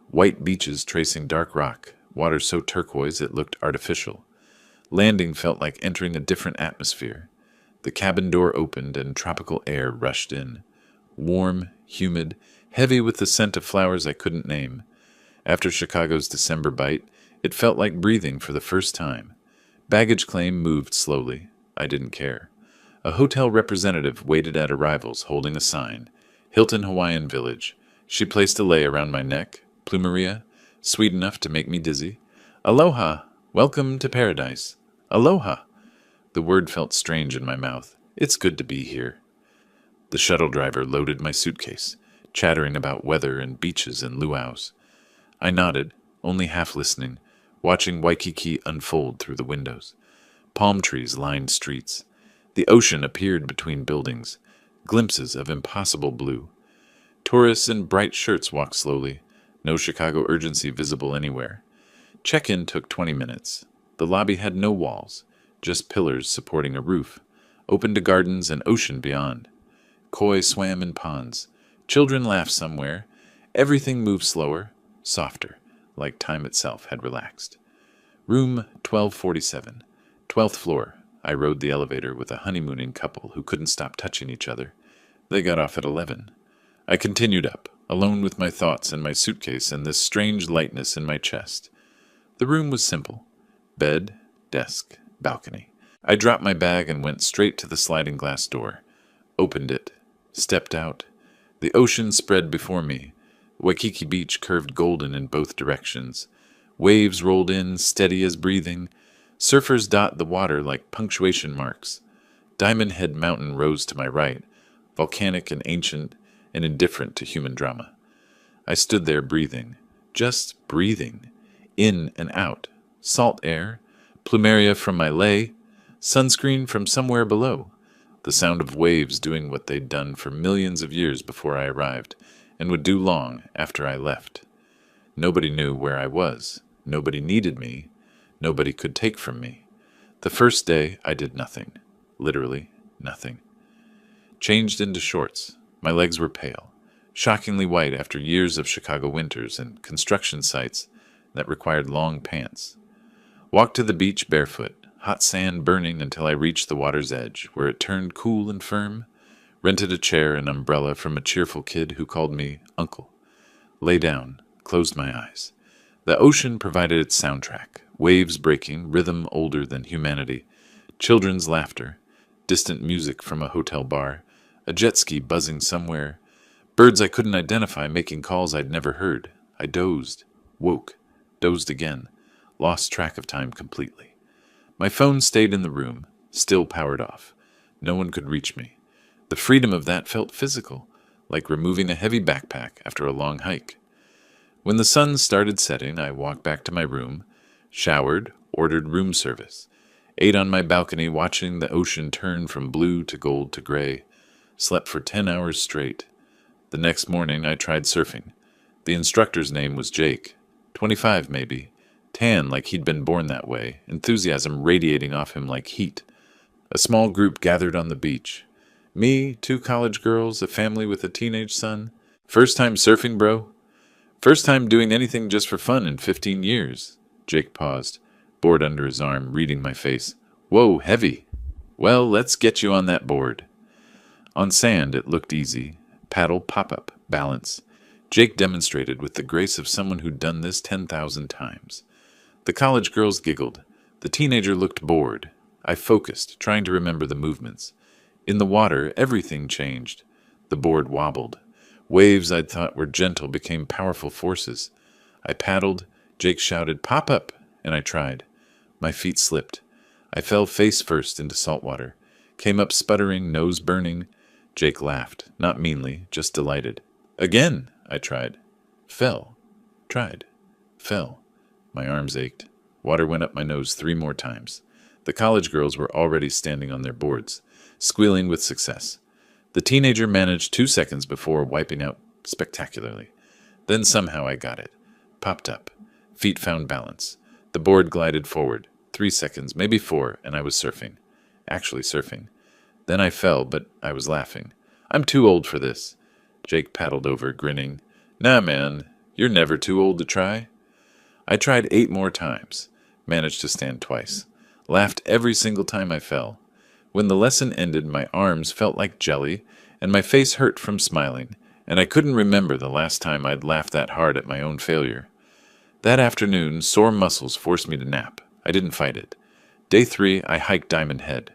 white beaches tracing dark rock, water so turquoise it looked artificial. Landing felt like entering a different atmosphere. The cabin door opened and tropical air rushed in. Warm, humid, heavy with the scent of flowers I couldn't name. After Chicago's December bite, it felt like breathing for the first time. Baggage claim moved slowly. I didn't care. A hotel representative waited at arrivals holding a sign. Hilton Hawaiian Village. She placed a lei around my neck. Plumeria, sweet enough to make me dizzy. Aloha, welcome to paradise. Aloha! The word felt strange in my mouth. It's good to be here. The shuttle driver loaded my suitcase, chattering about weather and beaches and luau's. I nodded, only half listening, watching Waikiki unfold through the windows. Palm trees lined streets. The ocean appeared between buildings, glimpses of impossible blue. Tourists in bright shirts walked slowly, no Chicago urgency visible anywhere. Check-in took 20 minutes. The lobby had no walls, just pillars supporting a roof, open to gardens and ocean beyond. Koi swam in ponds. Children laughed somewhere. Everything moved slower, softer, like time itself had relaxed. Room 1247, 12th floor. I rode the elevator with a honeymooning couple who couldn't stop touching each other. They got off at 11. I continued up, alone with my thoughts and my suitcase and this strange lightness in my chest. The room was simple. Bed, desk, balcony. I dropped my bag and went straight to the sliding glass door. Opened it. Stepped out. The ocean spread before me. Waikiki Beach curved golden in both directions. Waves rolled in, steady as breathing. Surfers dot the water like punctuation marks. Diamond Head Mountain rose to my right, volcanic and ancient and indifferent to human drama. I stood there breathing, just breathing, in and out, salt air, plumeria from my lei, sunscreen from somewhere below, the sound of waves doing what they'd done for millions of years before I arrived, and would do long after I left. Nobody knew where I was. Nobody needed me. Nobody could take from me. The first day I did nothing. Literally nothing. Changed into shorts. My legs were pale, shockingly white after years of Chicago winters and construction sites that required long pants. Walked to the beach barefoot, hot sand burning until I reached the water's edge, where it turned cool and firm. Rented a chair and umbrella from a cheerful kid who called me Uncle. Lay down, closed my eyes. The ocean provided its soundtrack, waves breaking, rhythm older than humanity, children's laughter, distant music from a hotel bar, a jet ski buzzing somewhere, birds I couldn't identify making calls I'd never heard. I dozed, woke, dozed again, lost track of time completely. My phone stayed in the room, still powered off. No one could reach me. The freedom of that felt physical, like removing a heavy backpack after a long hike. When the sun started setting, I walked back to my room, showered, ordered room service, ate on my balcony watching the ocean turn from blue to gold to gray, slept for 10 hours straight. The next morning I tried surfing. The instructor's name was Jake, 25 maybe, tan like he'd been born that way, enthusiasm radiating off him like heat. A small group gathered on the beach. Me, 2 college girls, a family with a teenage son. First time surfing, bro? First time doing anything just for fun in 15 years. Jake paused, board under his arm, reading my face. Whoa, heavy. Well, let's get you on that board. On sand, it looked easy. Paddle, pop-up, balance. Jake demonstrated with the grace of someone who'd done this 10,000 times. The college girls giggled. The teenager looked bored. I focused, trying to remember the movements. In the water, everything changed. The board wobbled. Waves I'd thought were gentle became powerful forces. I paddled. Jake shouted, "Pop up!" and I tried. My feet slipped. I fell face first into salt water. Came up sputtering, nose burning. Jake laughed, not meanly, just delighted. Again, I tried. Fell. Tried. Fell. My arms ached. Water went up my nose 3 more times. The college girls were already standing on their boards, squealing with success. The teenager managed 2 seconds before wiping out spectacularly. Then somehow I got it. Popped up. Feet found balance. The board glided forward. 3 seconds, maybe 4, and I was surfing. Actually surfing. Then I fell, but I was laughing. I'm too old for this. Jake paddled over, grinning. Nah, man, you're never too old to try. I tried 8 more times. Managed to stand twice. Laughed every single time I fell. When the lesson ended, my arms felt like jelly, and my face hurt from smiling, and I couldn't remember the last time I'd laughed that hard at my own failure. That afternoon, sore muscles forced me to nap. I didn't fight it. Day 3, I hiked Diamond Head.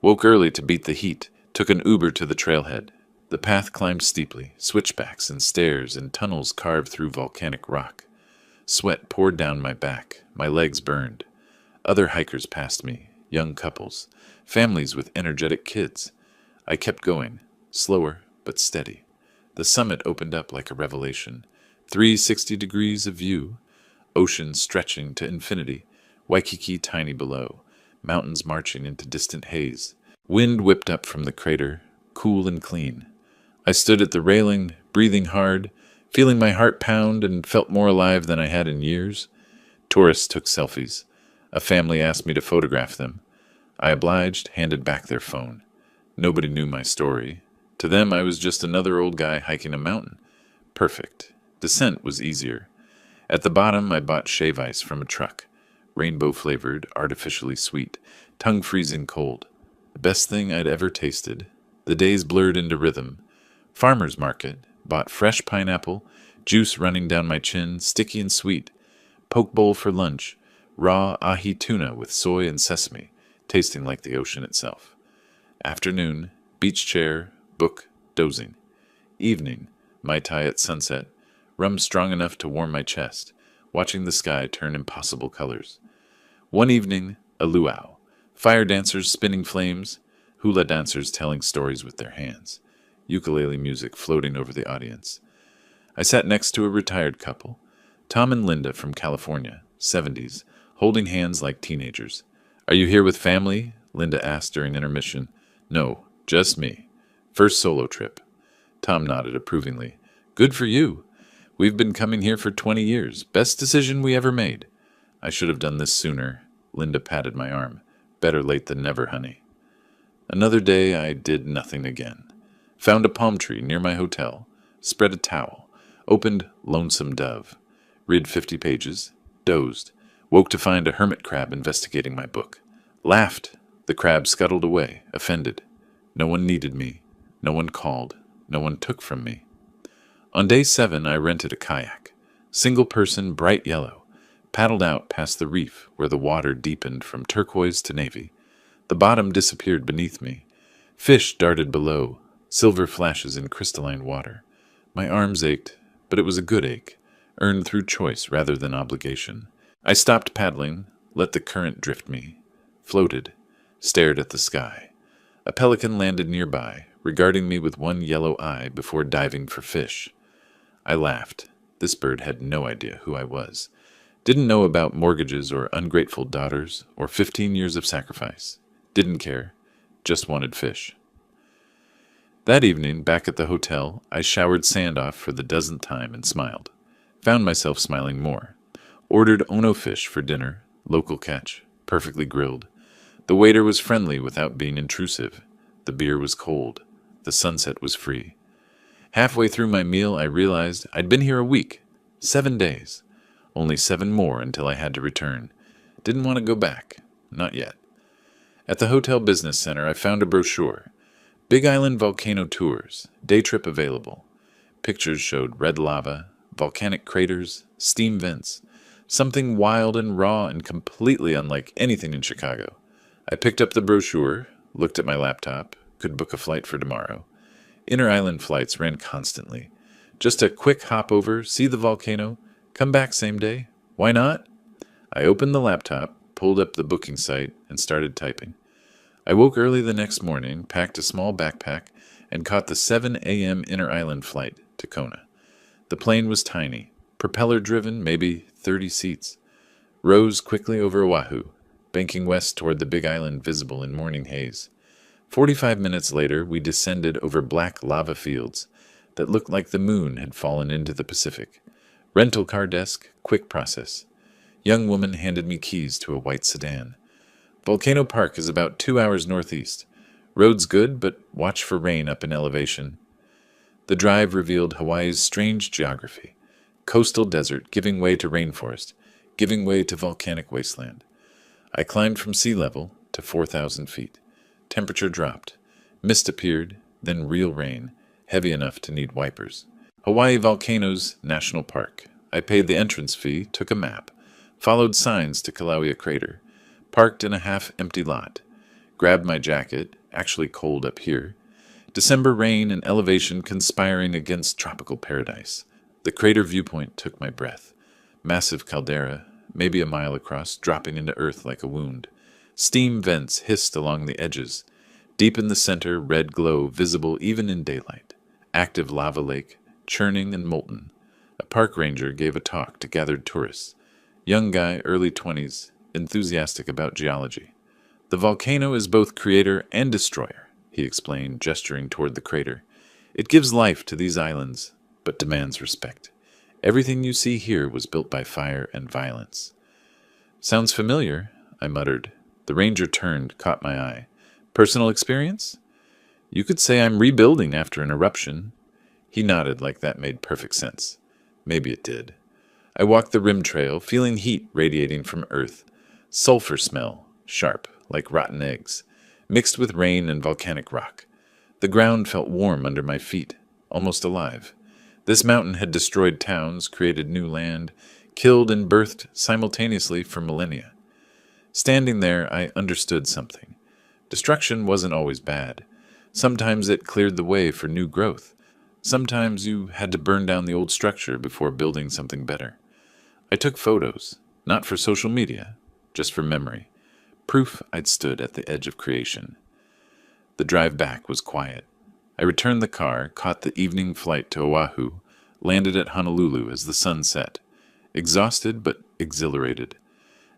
Woke early to beat the heat. Took an Uber to the trailhead. The path climbed steeply, switchbacks and stairs and tunnels carved through volcanic rock. Sweat poured down my back. My legs burned. Other hikers passed me, young couples, families with energetic kids. I kept going, slower but steady. The summit opened up like a revelation. 360 degrees of view, ocean stretching to infinity, Waikiki tiny below, mountains marching into distant haze. Wind whipped up from the crater, cool and clean. I stood at the railing, breathing hard, feeling my heart pound, and felt more alive than I had in years. Tourists took selfies. A family asked me to photograph them. I obliged, handed back their phone. Nobody knew my story. To them, I was just another old guy hiking a mountain. Perfect. Descent was easier. At the bottom, I bought shave ice from a truck. Rainbow-flavored, artificially sweet, tongue-freezing cold. The best thing I'd ever tasted. The days blurred into rhythm. Farmer's market. Bought fresh pineapple, juice running down my chin, sticky and sweet. Poke bowl for lunch. Raw ahi tuna with soy and sesame, tasting like the ocean itself. Afternoon, beach chair, book, dozing. Evening, Mai Tai at sunset, rum strong enough to warm my chest, watching the sky turn impossible colors. One evening, a luau, fire dancers spinning flames, hula dancers telling stories with their hands, ukulele music floating over the audience. I sat next to a retired couple, Tom and Linda from California, 70s, holding hands like teenagers. "Are you here with family?" Linda asked during intermission. "No, just me. First solo trip." Tom nodded approvingly. "Good for you. We've been coming here for 20 years. Best decision we ever made." "I should have done this sooner." Linda patted my arm. "Better late than never, honey." Another day I did nothing again. Found a palm tree near my hotel, spread a towel, opened Lonesome Dove, read 50 pages, dozed, woke to find a hermit crab investigating my book. Laughed. The crab scuttled away, offended. No one needed me. No one called. No one took from me. On day 7, I rented a kayak. Single person, bright yellow. Paddled out past the reef where the water deepened from turquoise to navy. The bottom disappeared beneath me. Fish darted below, silver flashes in crystalline water. My arms ached, but it was a good ache, earned through choice rather than obligation. I stopped paddling, let the current drift me, floated, stared at the sky. A pelican landed nearby, regarding me with one yellow eye before diving for fish. I laughed. This bird had no idea who I was. Didn't know about mortgages or ungrateful daughters or 15 years of sacrifice. Didn't care. Just wanted fish. That evening, back at the hotel, I showered sand off for the dozenth time and smiled. Found myself smiling more. Ordered Ono fish for dinner, local catch, perfectly grilled. The waiter was friendly without being intrusive. The beer was cold. The sunset was free. Halfway through my meal, I realized I'd been here a week. 7 days. Only 7 more until I had to return. Didn't want to go back. Not yet. At the hotel business center, I found a brochure. Big Island Volcano Tours. Day trip available. Pictures showed red lava, volcanic craters, steam vents. Something wild and raw and completely unlike anything in Chicago. I picked up the brochure, looked at my laptop, could book a flight for tomorrow. Inter-island flights ran constantly. Just a quick hop over, see the volcano, come back same day. Why not? I opened the laptop, pulled up the booking site, and started typing. I woke early the next morning, packed a small backpack, and caught the 7 a.m. inter-island flight to Kona. The plane was tiny, propeller-driven, maybe 30 seats. Rose quickly over Oahu, banking west toward the Big Island visible in morning haze. 45 minutes later, we descended over black lava fields that looked like the moon had fallen into the Pacific. Rental car desk, quick process. Young woman handed me keys to a white sedan. Volcano Park is about 2 hours northeast. Road's good, but watch for rain up in elevation. The drive revealed Hawaii's strange geography. Coastal desert giving way to rainforest, giving way to volcanic wasteland. I climbed from sea level to 4,000 feet. Temperature dropped. Mist appeared, then real rain, heavy enough to need wipers. Hawaii Volcanoes National Park. I paid the entrance fee, took a map, followed signs to Kilauea Crater, parked in a half-empty lot, grabbed my jacket, actually cold up here. December rain and elevation conspiring against tropical paradise. The crater viewpoint took my breath. Massive caldera, maybe a mile across, dropping into earth like a wound. Steam vents hissed along the edges. Deep in the center, red glow visible even in daylight. Active lava lake, churning and molten. A park ranger gave a talk to gathered tourists. Young guy, early 20s, enthusiastic about geology. The volcano is both creator and destroyer, he explained, gesturing toward the crater. It gives life to these islands, but demands respect. Everything you see here was built by fire and violence. Sounds familiar, I muttered. The ranger turned, caught my eye. Personal experience? You could say I'm rebuilding after an eruption. He nodded like that made perfect sense. Maybe it did. I walked the rim trail, feeling heat radiating from Earth. Sulfur smell, sharp, like rotten eggs, mixed with rain and volcanic rock. The ground felt warm under my feet, almost alive. This mountain had destroyed towns, created new land, killed and birthed simultaneously for millennia. Standing there, I understood something. Destruction wasn't always bad. Sometimes it cleared the way for new growth. Sometimes you had to burn down the old structure before building something better. I took photos, not for social media, just for memory. Proof I'd stood at the edge of creation. The drive back was quiet. I returned the car, caught the evening flight to Oahu, landed at Honolulu as the sun set. Exhausted but exhilarated.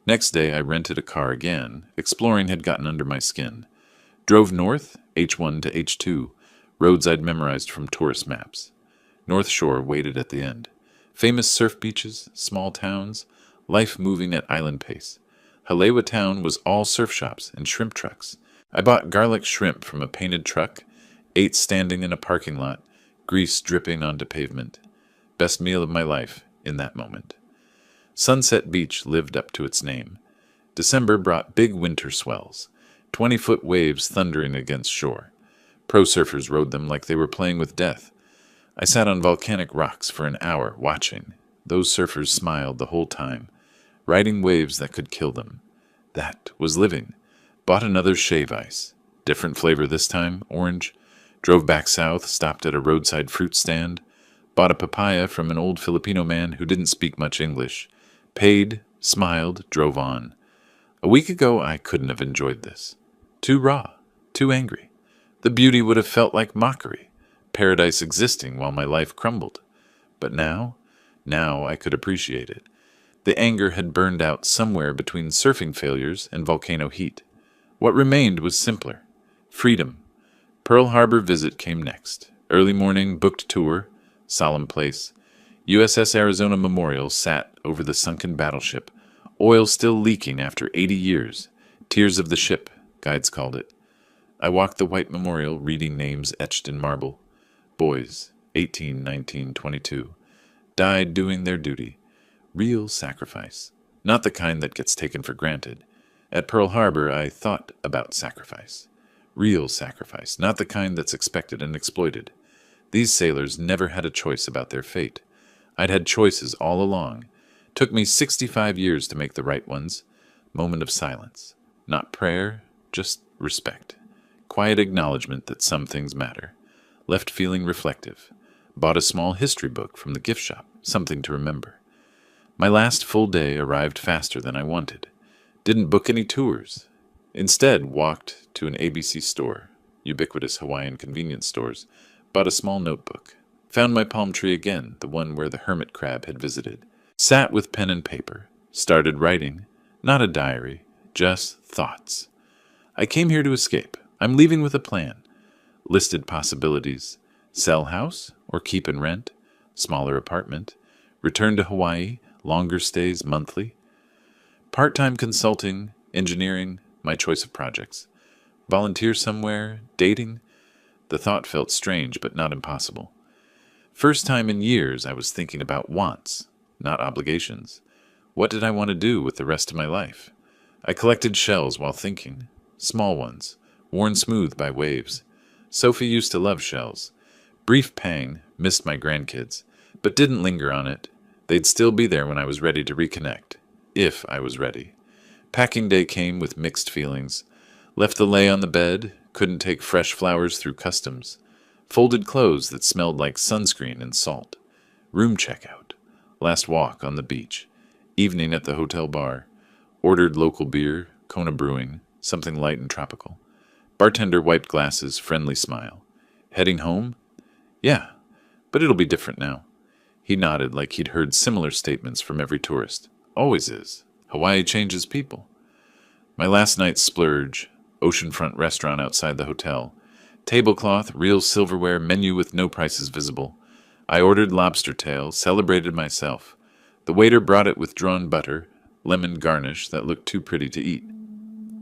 Next day I rented a car again. Exploring had gotten under my skin. Drove north, H1 to H2, roads I'd memorized from tourist maps. North Shore waited at the end. Famous surf beaches, small towns, life moving at island pace. Halewa town was all surf shops and shrimp trucks. I bought garlic shrimp from a painted truck, ate standing in a parking lot, grease dripping onto pavement. Best meal of my life in that moment. Sunset Beach lived up to its name. December brought big winter swells, 20-foot waves thundering against shore. Pro surfers rode them like they were playing with death. I sat on volcanic rocks for an hour, watching. Those surfers smiled the whole time, riding waves that could kill them. That was living. Bought another shave ice. Different flavor this time, orange. Drove back south, stopped at a roadside fruit stand. Bought a papaya from an old Filipino man who didn't speak much English. Paid, smiled, drove on. A week ago, I couldn't have enjoyed this. Too raw, too angry. The beauty would have felt like mockery, paradise existing while my life crumbled. But now I could appreciate it. The anger had burned out somewhere between surfing failures and volcano heat. What remained was simpler. Freedom. Pearl Harbor visit came next. Early morning, booked tour, solemn place. USS Arizona Memorial sat over the sunken battleship, oil still leaking after 80 years. Tears of the ship, guides called it. I walked the white memorial, reading names etched in marble. Boys, 18, 19, 22. Died doing their duty. Real sacrifice. Not the kind that gets taken for granted. At Pearl Harbor, I thought about sacrifice. Real sacrifice, not the kind that's expected and exploited. These sailors never had a choice about their fate. I'd had choices all along. Took me 65 years to make the right ones. Moment of silence. Not prayer, just respect. Quiet acknowledgement that some things matter. Left feeling reflective. Bought a small history book from the gift shop, something to remember. My last full day arrived faster than I wanted. Didn't book any tours. Instead, walked to an ABC store, ubiquitous Hawaiian convenience stores, bought a small notebook. Found my palm tree again, the one where the hermit crab had visited. Sat with pen and paper. Started writing. Not a diary, just thoughts. I came here to escape. I'm leaving with a plan. Listed possibilities. Sell house or keep and rent. Smaller apartment. Return to Hawaii. Longer stays monthly. Part-time consulting, engineering, my choice of projects. Volunteer somewhere, dating. The thought felt strange but not impossible. First time in years I was thinking about wants, not obligations. What did I want to do with the rest of my life? I collected shells while thinking. Small ones, worn smooth by waves. Sophie used to love shells. Brief pang, missed my grandkids, but didn't linger on it. They'd still be there when I was ready to reconnect. If I was ready. Packing day came with mixed feelings. Left the lei on the bed, couldn't take fresh flowers through customs. Folded clothes that smelled like sunscreen and salt. Room checkout. Last walk on the beach. Evening at the hotel bar. Ordered local beer, Kona Brewing. something light and tropical. Bartender wiped glasses, friendly smile. Heading home? Yeah, but it'll be different now. He nodded like he'd heard similar statements from every tourist. Always is. Hawaii changes people. My last night's splurge, oceanfront restaurant outside the hotel. Tablecloth, real silverware, menu with no prices visible. I ordered lobster tail, celebrated myself. The waiter brought it with drawn butter, lemon garnish that looked too pretty to eat.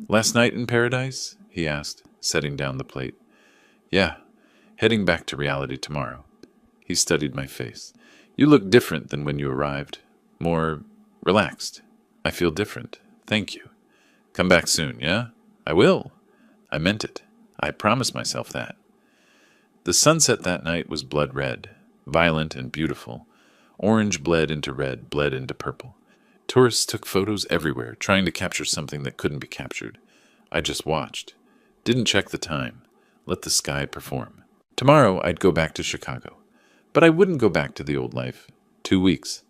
Last night in paradise? He asked, setting down the plate. Yeah, heading back to reality tomorrow. He studied my face. You look different than when you arrived. More relaxed. I feel different. Thank you. Come back soon, yeah? I will. I meant it. I promised myself that. The sunset that night was blood red, violent and beautiful. Orange bled into red, bled into purple. Tourists took photos everywhere, trying to capture something that couldn't be captured. I just watched. Didn't check the time. Let the sky perform. Tomorrow I'd go back to Chicago. But I wouldn't go back to the old life. 2 weeks.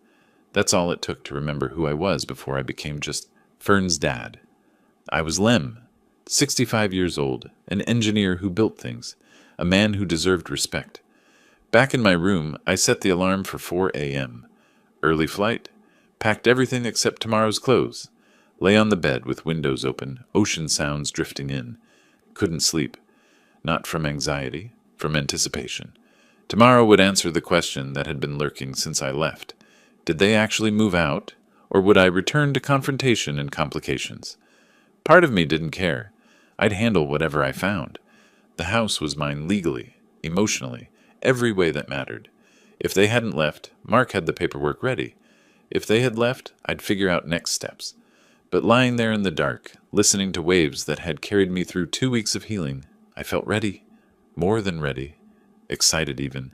That's all it took to remember who I was before I became just Fern's dad. I was Lem, 65 years old, an engineer who built things, a man who deserved respect. Back in my room, I set the alarm for 4 a.m. Early flight, packed everything except tomorrow's clothes, lay on the bed with windows open, ocean sounds drifting in. Couldn't sleep. Not from anxiety, from anticipation. Tomorrow would answer the question that had been lurking since I left. Did they actually move out, or would I return to confrontation and complications? Part of me didn't care. I'd handle whatever I found. The house was mine legally, emotionally, every way that mattered. If they hadn't left, Mark had the paperwork ready. If they had left, I'd figure out next steps. But lying there in the dark, listening to waves that had carried me through 2 weeks of healing, I felt ready. More than ready. Excited even.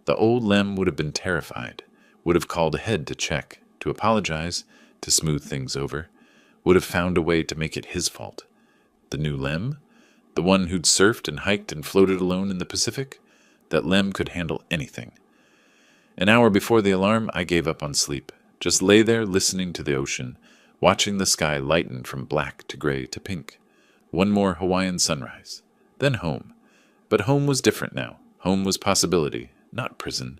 The old Lem would have been terrified, would have called ahead to check, to apologize, to smooth things over, would have found a way to make it his fault. The new Lem? The one who'd surfed and hiked and floated alone in the Pacific? That Lem could handle anything. An hour before the alarm, I gave up on sleep. Just lay there listening to the ocean, watching the sky lighten from black to gray to pink. One more Hawaiian sunrise. Then home. But home was different now. Home was possibility, not prison.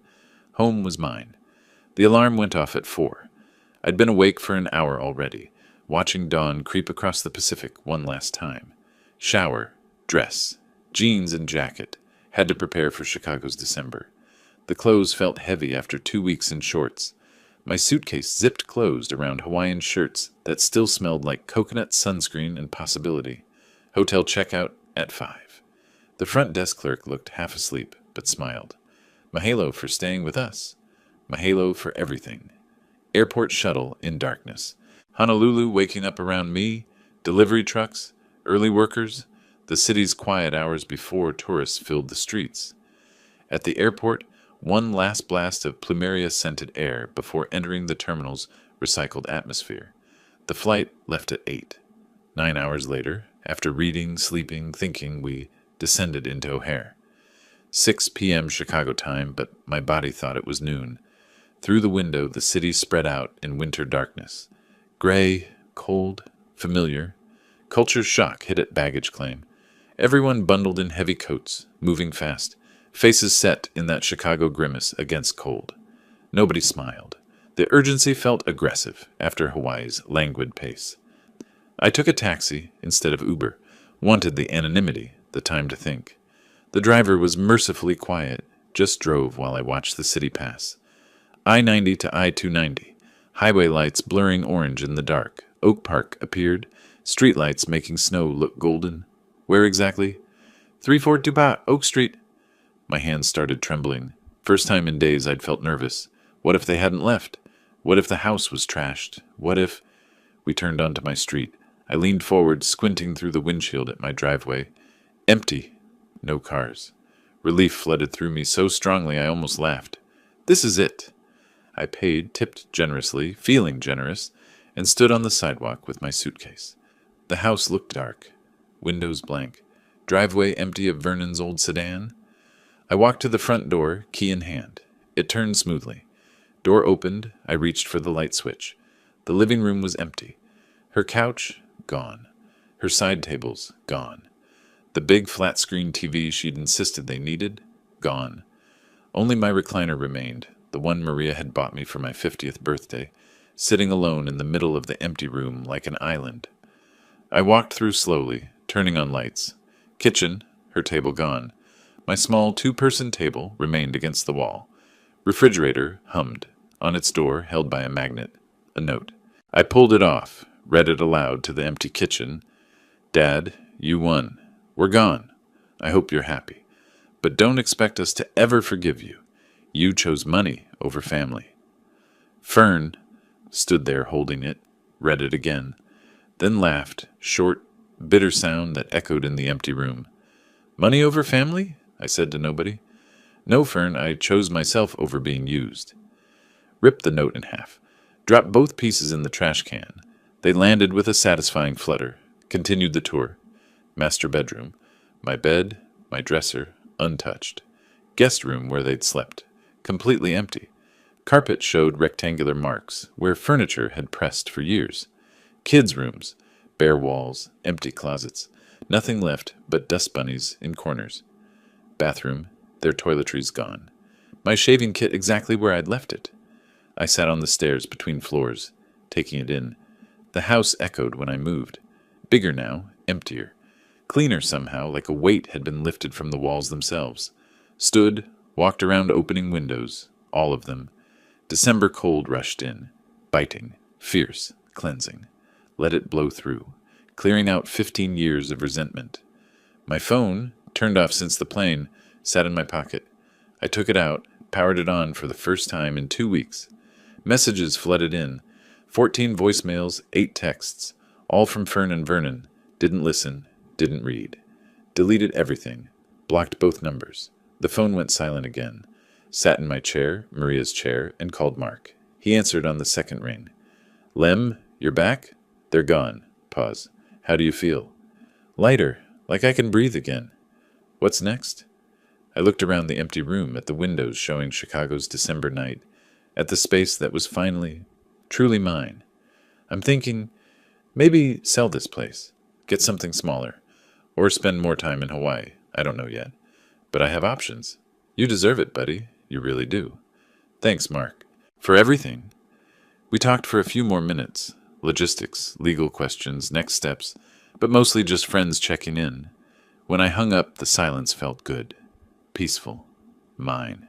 Home was mine. The alarm went off at 4. I'd been awake for an hour already, watching dawn creep across the Pacific one last time. Shower, dress, jeans and jacket. Had to prepare for Chicago's December. The clothes felt heavy after 2 weeks in shorts. My suitcase zipped closed around Hawaiian shirts that still smelled like coconut sunscreen and possibility. Hotel checkout at 5. The front desk clerk looked half asleep, but smiled. Mahalo for staying with us. Mahalo for everything. Airport shuttle in darkness. Honolulu waking up around me. Delivery trucks. Early workers. The city's quiet hours before tourists filled the streets. At the airport, one last blast of plumeria-scented air before entering the terminal's recycled atmosphere. The flight left at 8. 9 hours later, after reading, sleeping, thinking, we descended into O'Hare. 6 p.m. Chicago time, but my body thought it was noon. Through the window, the city spread out in winter darkness. Gray, cold, familiar. Culture shock hit at baggage claim. Everyone bundled in heavy coats, moving fast, faces set in that Chicago grimace against cold. Nobody smiled. The urgency felt aggressive after Hawaii's languid pace. I took a taxi instead of Uber, wanted the anonymity, the time to think. The driver was mercifully quiet, just drove while I watched the city pass. I-90 to I-290, highway lights blurring orange in the dark. Oak Park appeared, streetlights making snow look golden. Where exactly? 3428 Oak Street. My hands started trembling. First time in days I'd felt nervous. What if they hadn't left? What if the house was trashed? What if... We turned onto my street. I leaned forward, squinting through the windshield at my driveway. Empty. No cars. Relief flooded through me so strongly I almost laughed. This is it. I paid, tipped generously, feeling generous, and stood on the sidewalk with my suitcase. The house looked dark. Windows blank. Driveway empty of Vernon's old sedan. I walked to the front door, key in hand. It turned smoothly. Door opened. I reached for the light switch. The living room was empty. Her couch, gone. Her side tables, gone. The big flat-screen TV she'd insisted they needed, gone. Only my recliner remained, the one Maria had bought me for my 50th birthday, sitting alone in the middle of the empty room like an island. I walked through slowly, turning on lights. Kitchen, her table gone. My small two-person table remained against the wall. Refrigerator hummed. On its door, held by a magnet, a note. I pulled it off, read it aloud to the empty kitchen. Dad, you won. We're gone. I hope you're happy. But don't expect us to ever forgive you. You chose money over family. Fern stood there holding it, read it again, then laughed, short, bitter sound that echoed in the empty room. Money over family? I said to nobody. No, Fern, I chose myself over being used. Ripped the note in half. Dropped both pieces in the trash can. They landed with a satisfying flutter. Continued the tour. Master bedroom. My bed, my dresser, untouched. Guest room where they'd slept. Completely empty. Carpet showed rectangular marks, where furniture had pressed for years. Kids' rooms. Bare walls, empty closets. Nothing left but dust bunnies in corners. Bathroom, their toiletries gone. My shaving kit exactly where I'd left it. I sat on the stairs between floors, taking it in. The house echoed when I moved. Bigger now, emptier. Cleaner somehow, like a weight had been lifted from the walls themselves. Stood, walked around opening windows, all of them. December cold rushed in, biting, fierce, cleansing. Let it blow through, clearing out 15 years of resentment. My phone, turned off since the plane, sat in my pocket. I took it out, powered it on for the first time in 2 weeks. Messages flooded in. 14 voicemails, 8 texts, all from Fern and Vernon. Didn't listen, didn't read. Deleted everything, blocked both numbers. The phone went silent again. Sat in my chair, Maria's chair, and called Mark. He answered on the second ring. Lem, you're back? They're gone. Pause. How do you feel? Lighter, like I can breathe again. What's next? I looked around the empty room at the windows showing Chicago's December night, at the space that was finally, truly mine. I'm thinking, maybe sell this place, get something smaller, or spend more time in Hawaii. I don't know yet. But I have options. You deserve it, buddy. You really do. Thanks, Mark. For everything. We talked for a few more minutes. Logistics, legal questions, next steps, but mostly just friends checking in. When I hung up, the silence felt good. Peaceful. Mine.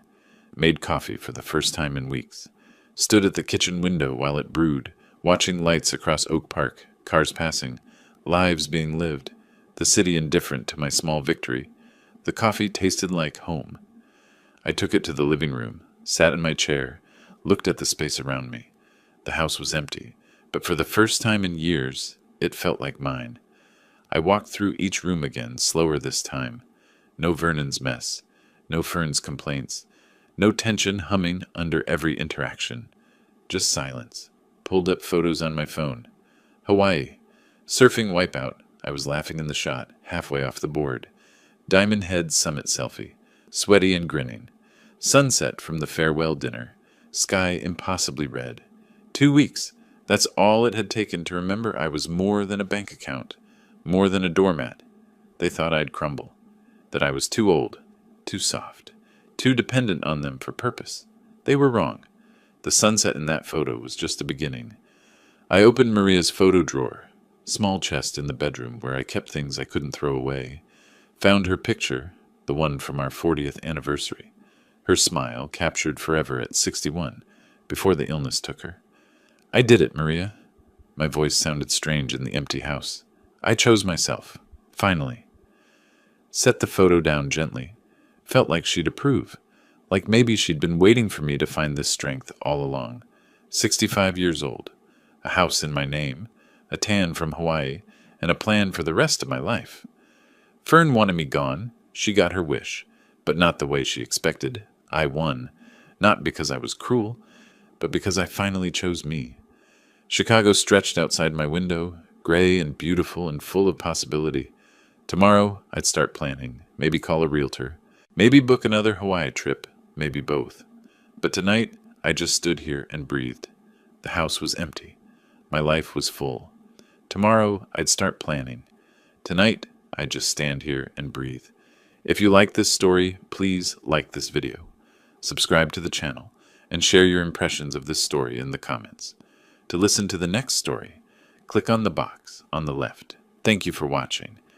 Made coffee for the first time in weeks. Stood at the kitchen window while it brewed, watching lights across Oak Park, cars passing, lives being lived, the city indifferent to my small victory. The coffee tasted like home. I took it to the living room, sat in my chair, looked at the space around me. The house was empty, but for the first time in years, it felt like mine. I walked through each room again, slower this time. No Vernon's mess, no Fern's complaints, no tension humming under every interaction. Just silence. Pulled up photos on my phone. Hawaii. Surfing wipeout. I was laughing in the shot, halfway off the board. Diamond Head summit selfie. Sweaty and grinning. Sunset from the farewell dinner. Sky impossibly red. 2 weeks. That's all it had taken to remember I was more than a bank account. More than a doormat. They thought I'd crumble. That I was too old. Too soft. Too dependent on them for purpose. They were wrong. The sunset in that photo was just the beginning. I opened Maria's photo drawer, small chest in the bedroom where I kept things I couldn't throw away. Found her picture, the one from our 40th anniversary. Her smile, captured forever at 61, before the illness took her. I did it, Maria. My voice sounded strange in the empty house. I chose myself. Finally. Set the photo down gently. Felt like she'd approve. Like maybe she'd been waiting for me to find this strength all along. 65 years old. A house in my name. A tan from Hawaii. And a plan for the rest of my life. Fern wanted me gone. She got her wish. But not the way she expected. I won. Not because I was cruel, but because I finally chose me. Chicago stretched outside my window, gray and beautiful and full of possibility. Tomorrow, I'd start planning, maybe call a realtor, maybe book another Hawaii trip, maybe both. But tonight, I just stood here and breathed. The house was empty. My life was full. Tomorrow, I'd start planning, Tonight, I just stand here and breathe. If you like this story, please like this video, subscribe to the channel, and share your impressions of this story in the comments. To listen to the next story, click on the box on the left. Thank you for watching,